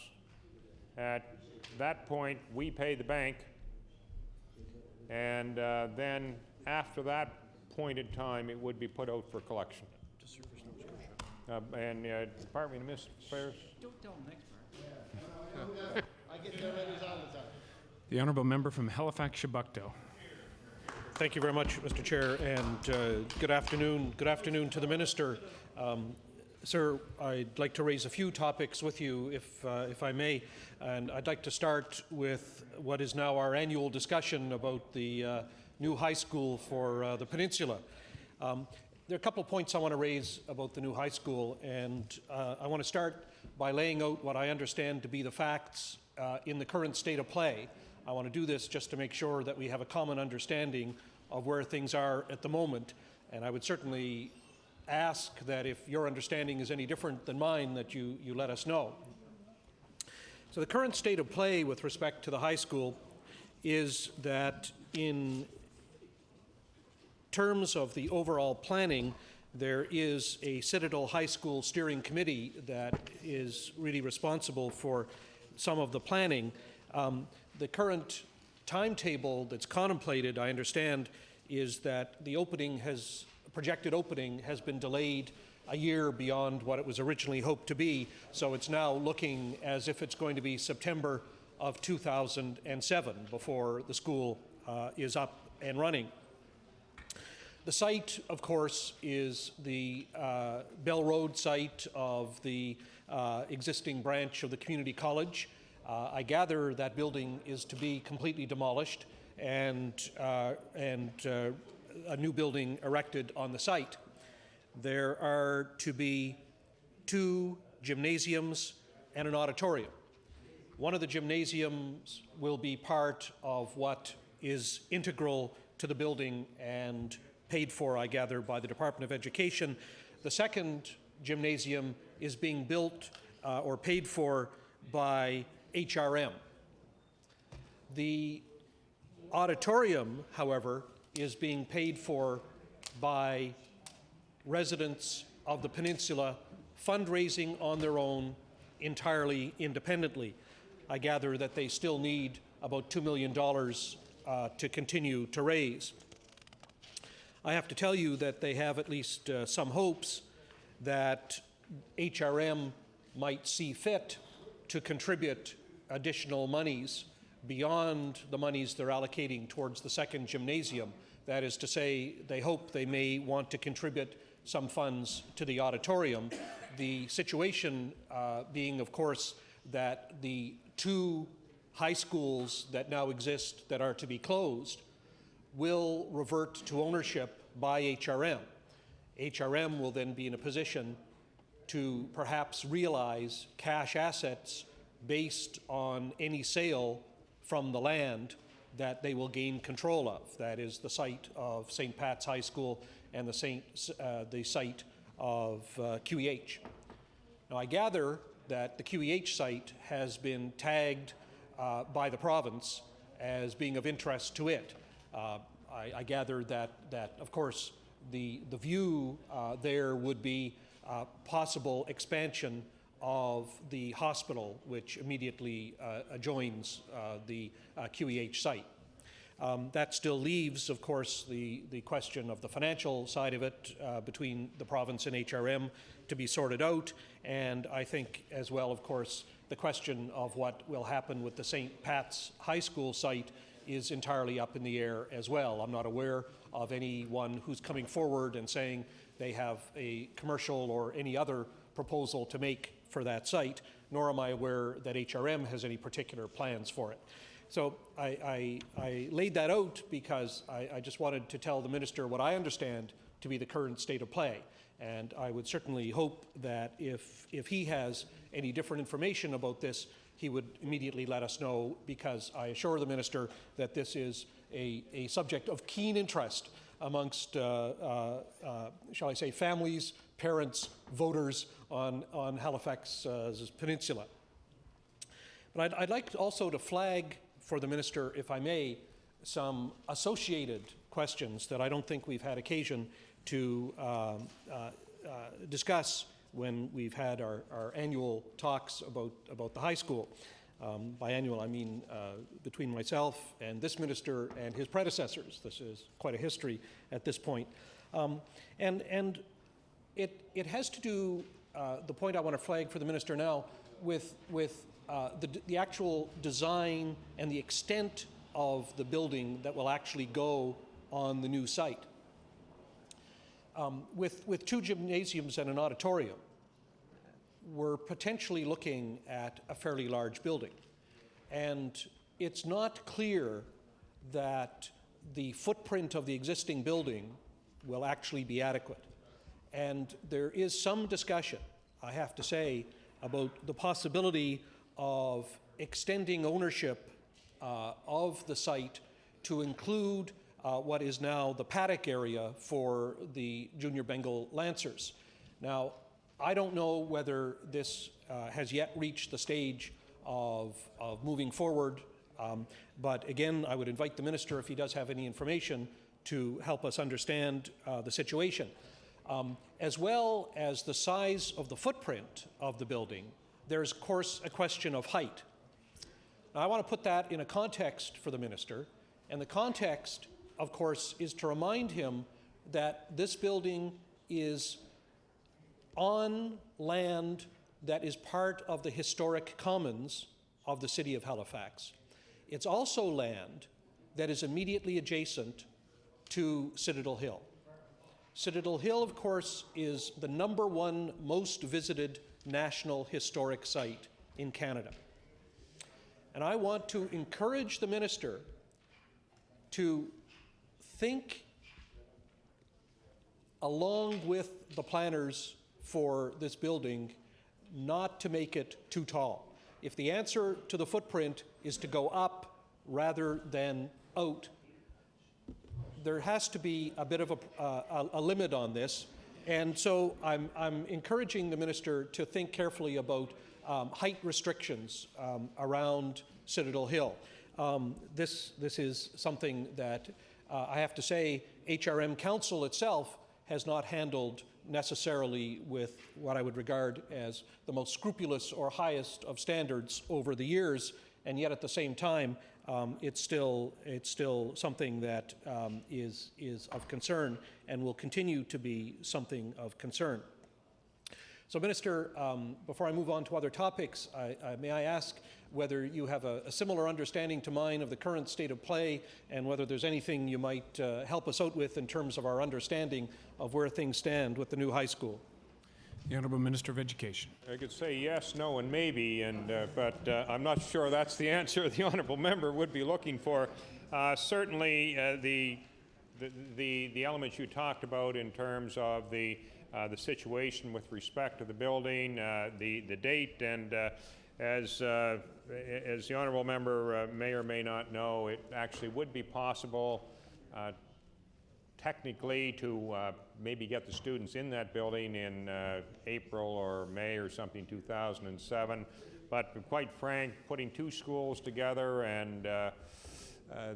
At that point, we pay the bank, and then after that point in time, it would be put out for collection. And Department of Municipal Affairs? Don't tell them next part. I get their letters all the time. The honourable member from Halifax-Chebucto. Thank you very much, Mr. Chair, and good afternoon. Good afternoon to the Minister. Sir, I'd like to raise a few topics with you, if I may, and I'd like to start with what is now our annual discussion about the new high school for the peninsula. There are a couple of points I want to raise about the new high school, and I want to start by laying out what I understand to be the facts in the current state of play. I want to do this just to make sure that we have a common understanding of where things are at the moment, and I would certainly ask that if your understanding is any different than mine, that you let us know. So the current state of play with respect to the high school is that in terms of the overall planning, there is a Citadel High School Steering Committee that is really responsible for some of the planning. The current timetable that's contemplated, I understand, is that the projected opening has been delayed a year beyond what it was originally hoped to be, so it's now looking as if it's going to be September of 2007 before the school is up and running. The site, of course, is the Bell Road site of the existing branch of the community college. I gather that building is to be completely demolished and a new building erected on the site. There are to be 2 gymnasiums and an auditorium. One of the gymnasiums will be part of what is integral to the building and paid for, I gather, by the Department of Education. The second gymnasium is being built or paid for by HRM. The auditorium, however, is being paid for by residents of the peninsula, fundraising on their own, entirely independently. I gather that they still need about $2 million to continue to raise. I have to tell you that they have at least some hopes that HRM might see fit to contribute additional monies beyond the monies they're allocating towards the second gymnasium. That is to say, they hope they may want to contribute some funds to the auditorium. The situation being, of course, that the 2 high schools that now exist that are to be closed will revert to ownership by HRM. HRM will then be in a position to perhaps realize cash assets based on any sale from the land that they will gain control of. That is the site of St. Pat's High School and the site of QEH. Now, I gather that the QEH site has been tagged by the province as being of interest to it. I gather that, of course, the view there would be possible expansion of the hospital, which immediately adjoins the QEH site. That still leaves, of course, the question of the financial side of it between the province and HRM to be sorted out, and I think as well, of course, the question of what will happen with the St. Pat's High School site is entirely up in the air as well. I'm not aware of anyone who's coming forward and saying they have a commercial or any other proposal to make for that site, nor am I aware that HRM has any particular plans for it. So I laid that out because I just wanted to tell the minister what I understand to be the current state of play. And I would certainly hope that if he has any different information about this, he would immediately let us know, because I assure the minister that this is a subject of keen interest amongst, shall I say, families, parents, voters on Halifax's peninsula. But I'd like also to flag for the minister, if I may, some associated questions that I don't think we've had occasion to discuss when we've had our annual talks about the high school. By annual, I mean between myself and this minister and his predecessors. This is quite a history at this point. And it has to do, the point I want to flag for the minister now, with the actual design and the extent of the building that will actually go on the new site. With two gymnasiums and an auditorium, we're potentially looking at a fairly large building. And it's not clear that the footprint of the existing building will actually be adequate. And there is some discussion, I have to say, about the possibility of extending ownership of the site to include what is now the paddock area for the Junior Bengal Lancers. Now, I don't know whether this has yet reached the stage of moving forward, but again, I would invite the minister, if he does have any information, to help us understand the situation. As well as the size of the footprint of the building, there's, of course, a question of height. Now, I want to put that in a context for the minister, and the context, of course, is to remind him that this building is on land that is part of the historic commons of the city of Halifax. It's also land that is immediately adjacent to Citadel Hill. Citadel Hill, of course, is the #1 most visited national historic site in Canada. And I want to encourage the minister to think along with the planners for this building, not to make it too tall. If the answer to the footprint is to go up rather than out, there has to be a bit of a limit on this. And so I'm encouraging the minister to think carefully about height restrictions around Citadel Hill. This is something that I have to say HRM Council itself has not handled necessarily with what I would regard as the most scrupulous or highest of standards over the years, and yet at the same time, it's still something that is of concern and will continue to be something of concern. So, Minister, before I move on to other topics, may I ask whether you have a similar understanding to mine of the current state of play, and whether there's anything you might help us out with in terms of our understanding of where things stand with the new high school? The Honourable Minister of Education. I could say yes, no, and maybe, but I'm not sure that's the answer the honourable member would be looking for. Certainly, the elements you talked about in terms of the situation with respect to the building, the date, and as the honourable member may or may not know, it actually would be possible technically to maybe get the students in that building in April or May or something 2007. But to be quite frank, putting two schools together, and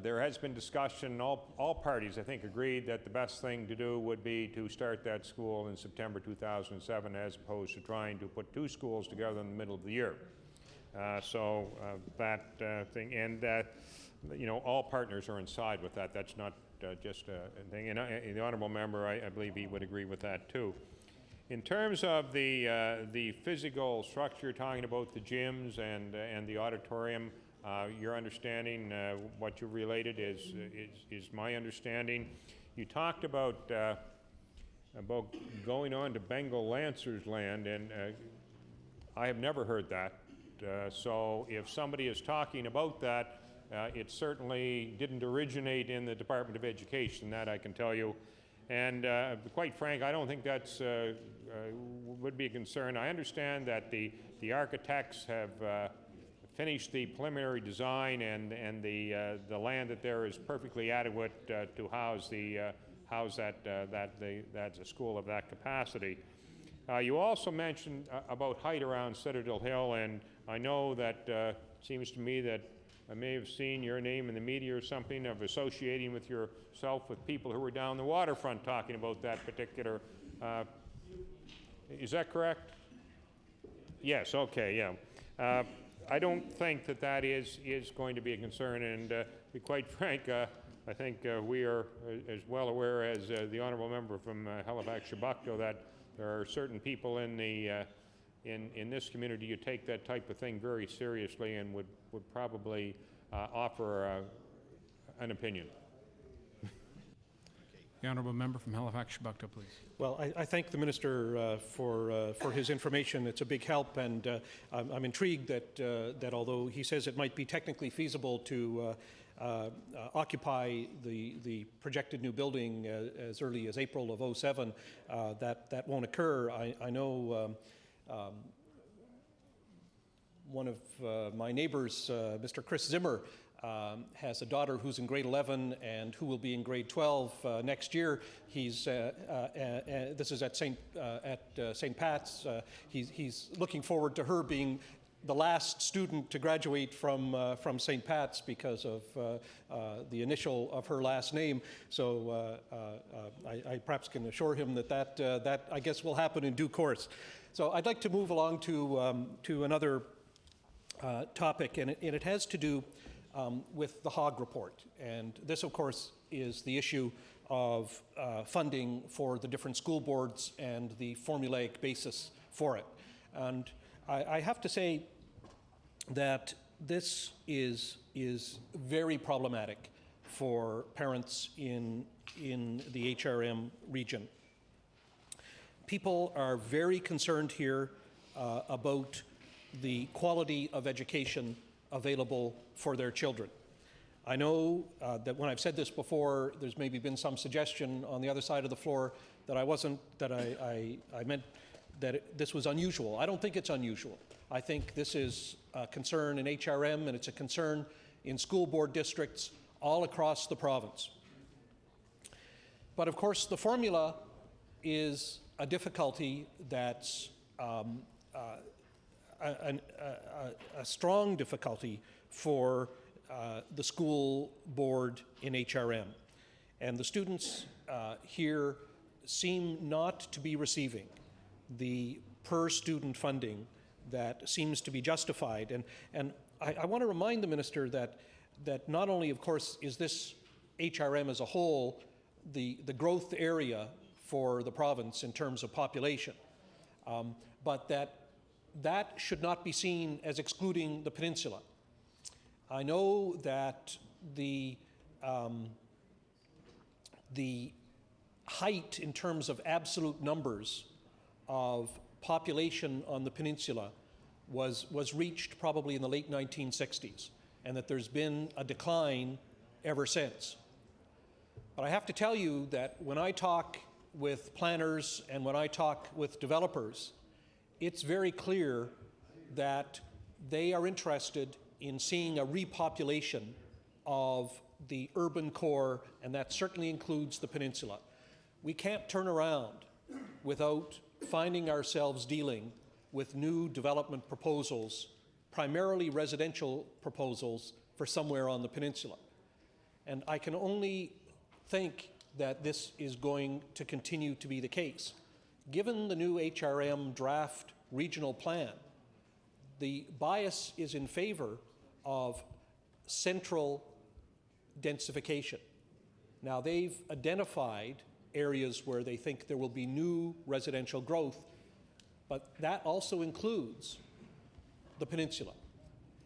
there has been discussion, all parties I think agreed that the best thing to do would be to start that school in September 2007 as opposed to trying to put two schools together in the middle of the year. So that thing, and you know, all partners are inside with that. That's not just a thing. And the honourable member, I believe he would agree with that too. In terms of the physical structure, talking about the gyms and the auditorium, Your understanding, what you related is my understanding. You talked about going on to Bengal Lancers land, and I have never heard that. So if somebody is talking about that, it certainly didn't originate in the Department of Education, that I can tell you. And quite frank, I don't think that's would be a concern. I understand that the architects have finished the preliminary design, and the land that there is perfectly adequate to house that's a school of that capacity. You also mentioned about height around Citadel Hill, and I know that it seems to me that I may have seen your name in the media or something of associating with yourself with people who were down the waterfront talking about that particular. Is that correct? Yes. Okay. Yeah. I don't think that is going to be a concern, and to be quite frank, I think we are as well aware as the honourable member from Halifax-Shabukto that there are certain people in the in this community who take that type of thing very seriously and would probably offer an opinion. The honourable member from Halifax-Shabukto, please. Well, I thank the minister for his information. It's a big help, and I'm intrigued that although he says it might be technically feasible to occupy the projected new building as early as April of 07, that won't occur. I know one of my neighbors, Mr. Chris Zimmer, has a daughter who's in grade 11 and who will be in grade 12 next year. He's this is at St. Pat's. He's looking forward to her being the last student to graduate from St. Pat's because of the initial of her last name. So I perhaps can assure him that I guess will happen in due course. So I'd like to move along to another topic, and it has to do with the Hogg report. And this, of course, is the issue of funding for the different school boards and the formulaic basis for it. And I have to say that this is very problematic for parents in the HRM region. People are very concerned here about the quality of education available for their children. I know that when I've said this before, there's maybe been some suggestion on the other side of the floor that I meant that this was unusual. I don't think it's unusual. I think this is a concern in HRM, and it's a concern in school board districts all across the province. But of course, the formula is a difficulty that's a strong difficulty for the school board in HRM. And the students here seem not to be receiving the per student funding that seems to be justified. And I want to remind the minister that not only, of course, is this HRM as a whole the growth area for the province in terms of population, but that should not be seen as excluding the peninsula. I know that the height in terms of absolute numbers of population on the peninsula was reached probably in the late 1960s, and that there's been a decline ever since. But I have to tell you that when I talk with planners and when I talk with developers, it's very clear that they are interested in seeing a repopulation of the urban core, and that certainly includes the peninsula. We can't turn around without finding ourselves dealing with new development proposals, primarily residential proposals for somewhere on the peninsula. And I can only think that this is going to continue to be the case. Given the new HRM draft regional plan, the bias is in favor of central densification. Now, they've identified areas where they think there will be new residential growth, but that also includes the peninsula.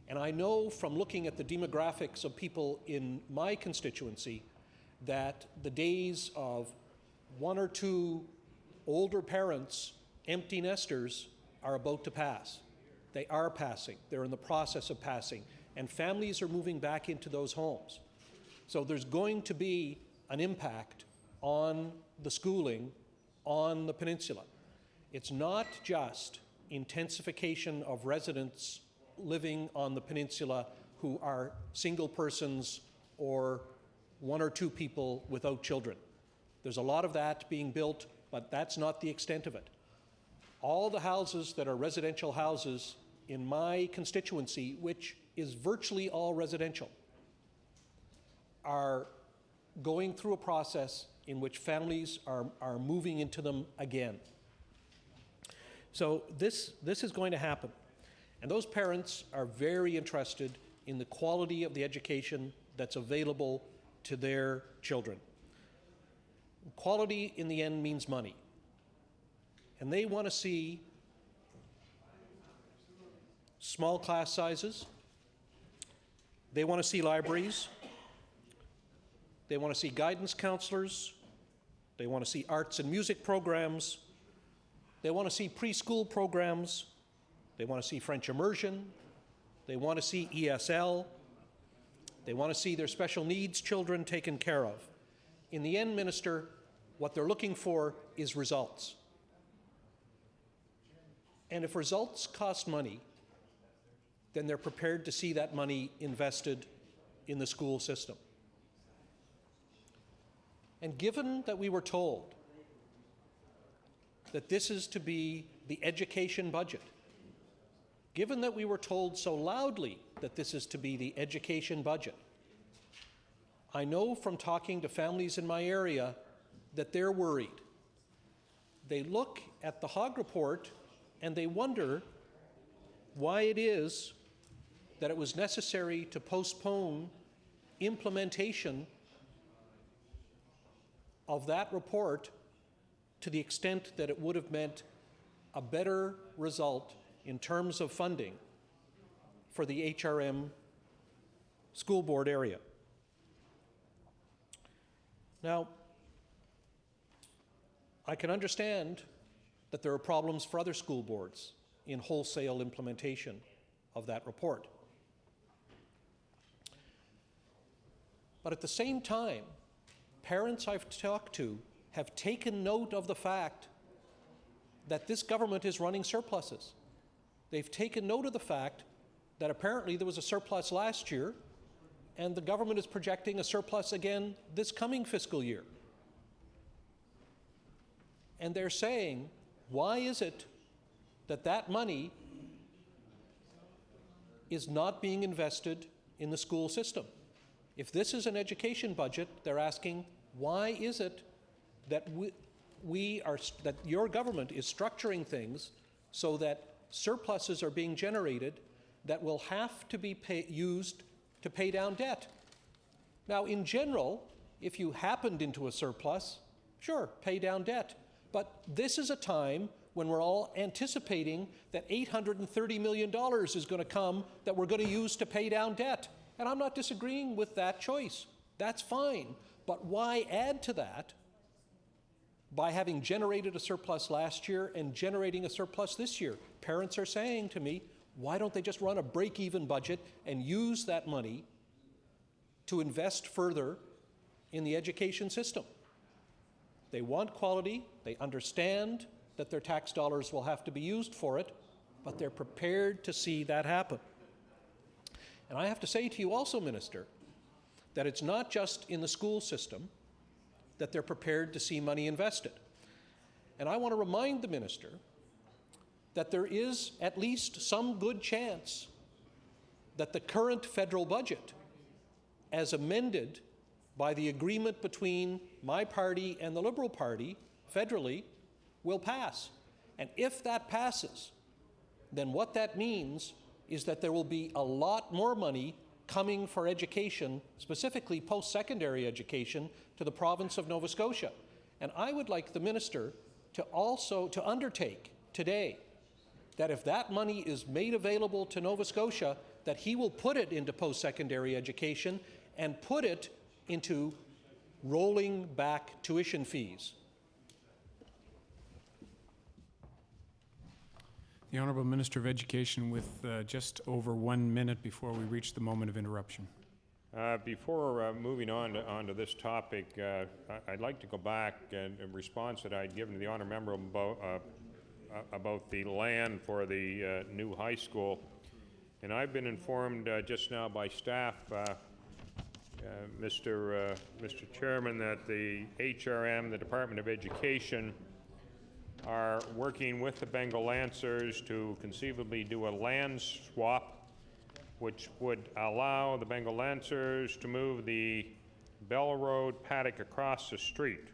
And I know from looking at the demographics of people in my constituency that the days of one or two older parents, empty nesters, are about to pass. They are passing. They're in the process of passing. And families are moving back into those homes. So there's going to be an impact on the schooling on the peninsula. It's not just intensification of residents living on the peninsula who are single persons or one or two people without children. There's a lot of that being built, but that's not the extent of it. All the houses that are residential houses in my constituency, which is virtually all residential, are going through a process in which families are moving into them again. So this is going to happen. And those parents are very interested in the quality of the education that's available to their children. Quality in the end means money. And they want to see small class sizes. They want to see libraries. They want to see guidance counselors. They want to see arts and music programs. They want to see preschool programs. They want to see French immersion. They want to see ESL. They want to see their special needs children taken care of. In the end, Minister, what they're looking for is results. And if results cost money, then they're prepared to see that money invested in the school system. And given that we were told that this is to be the education budget, given that we were told so loudly that this is to be the education budget, I know from talking to families in my area that they're worried. They look at the Hogg report and they wonder why it is that it was necessary to postpone implementation of that report to the extent that it would have meant a better result in terms of funding for the HRM school board area. Now, I can understand that there are problems for other school boards in wholesale implementation of that report. But at the same time, parents I've talked to have taken note of the fact that this government is running surpluses. They've taken note of the fact that apparently there was a surplus last year and the government is projecting a surplus again this coming fiscal year. And they're saying, why is it that that money is not being invested in the school system? If this is an education budget, they're asking, why is it that that your government is structuring things so that surpluses are being generated that will have to be used to pay down debt? Now, in general, if you happened into a surplus, sure, pay down debt. But this is a time when we're all anticipating that $830 million is going to come that we're going to use to pay down debt. And I'm not disagreeing with that choice. That's fine. But why add to that by having generated a surplus last year and generating a surplus this year? Parents are saying to me, why don't they just run a break-even budget and use that money to invest further in the education system? They want quality, they understand that their tax dollars will have to be used for it, but they're prepared to see that happen. And I have to say to you also, Minister, that it's not just in the school system that they're prepared to see money invested. And I want to remind the Minister that there is at least some good chance that the current federal budget, as amended by the agreement between my party and the Liberal Party federally, will pass. And if that passes, then what that means is that there will be a lot more money coming for education, specifically post-secondary education, to the province of Nova Scotia. And I would like the Minister to also undertake today that if that money is made available to Nova Scotia, that he will put it into post-secondary education and put it into rolling back tuition fees. The Honourable Minister of Education with just over 1 minute before we reach the moment of interruption. Before moving on to this topic, I'd like to go back and in response that I'd given to the honour member about the land for the new high school. And I've been informed just now by staff, Mr. Chairman, that the HRM, the Department of Education, are working with the Bengal Lancers to conceivably do a land swap, which would allow the Bengal Lancers to move the Bell Road paddock across the street.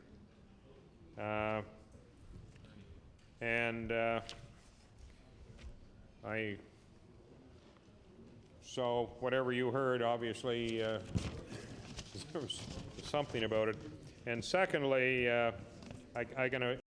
So whatever you heard, obviously, there's something about it. And secondly, I'm going to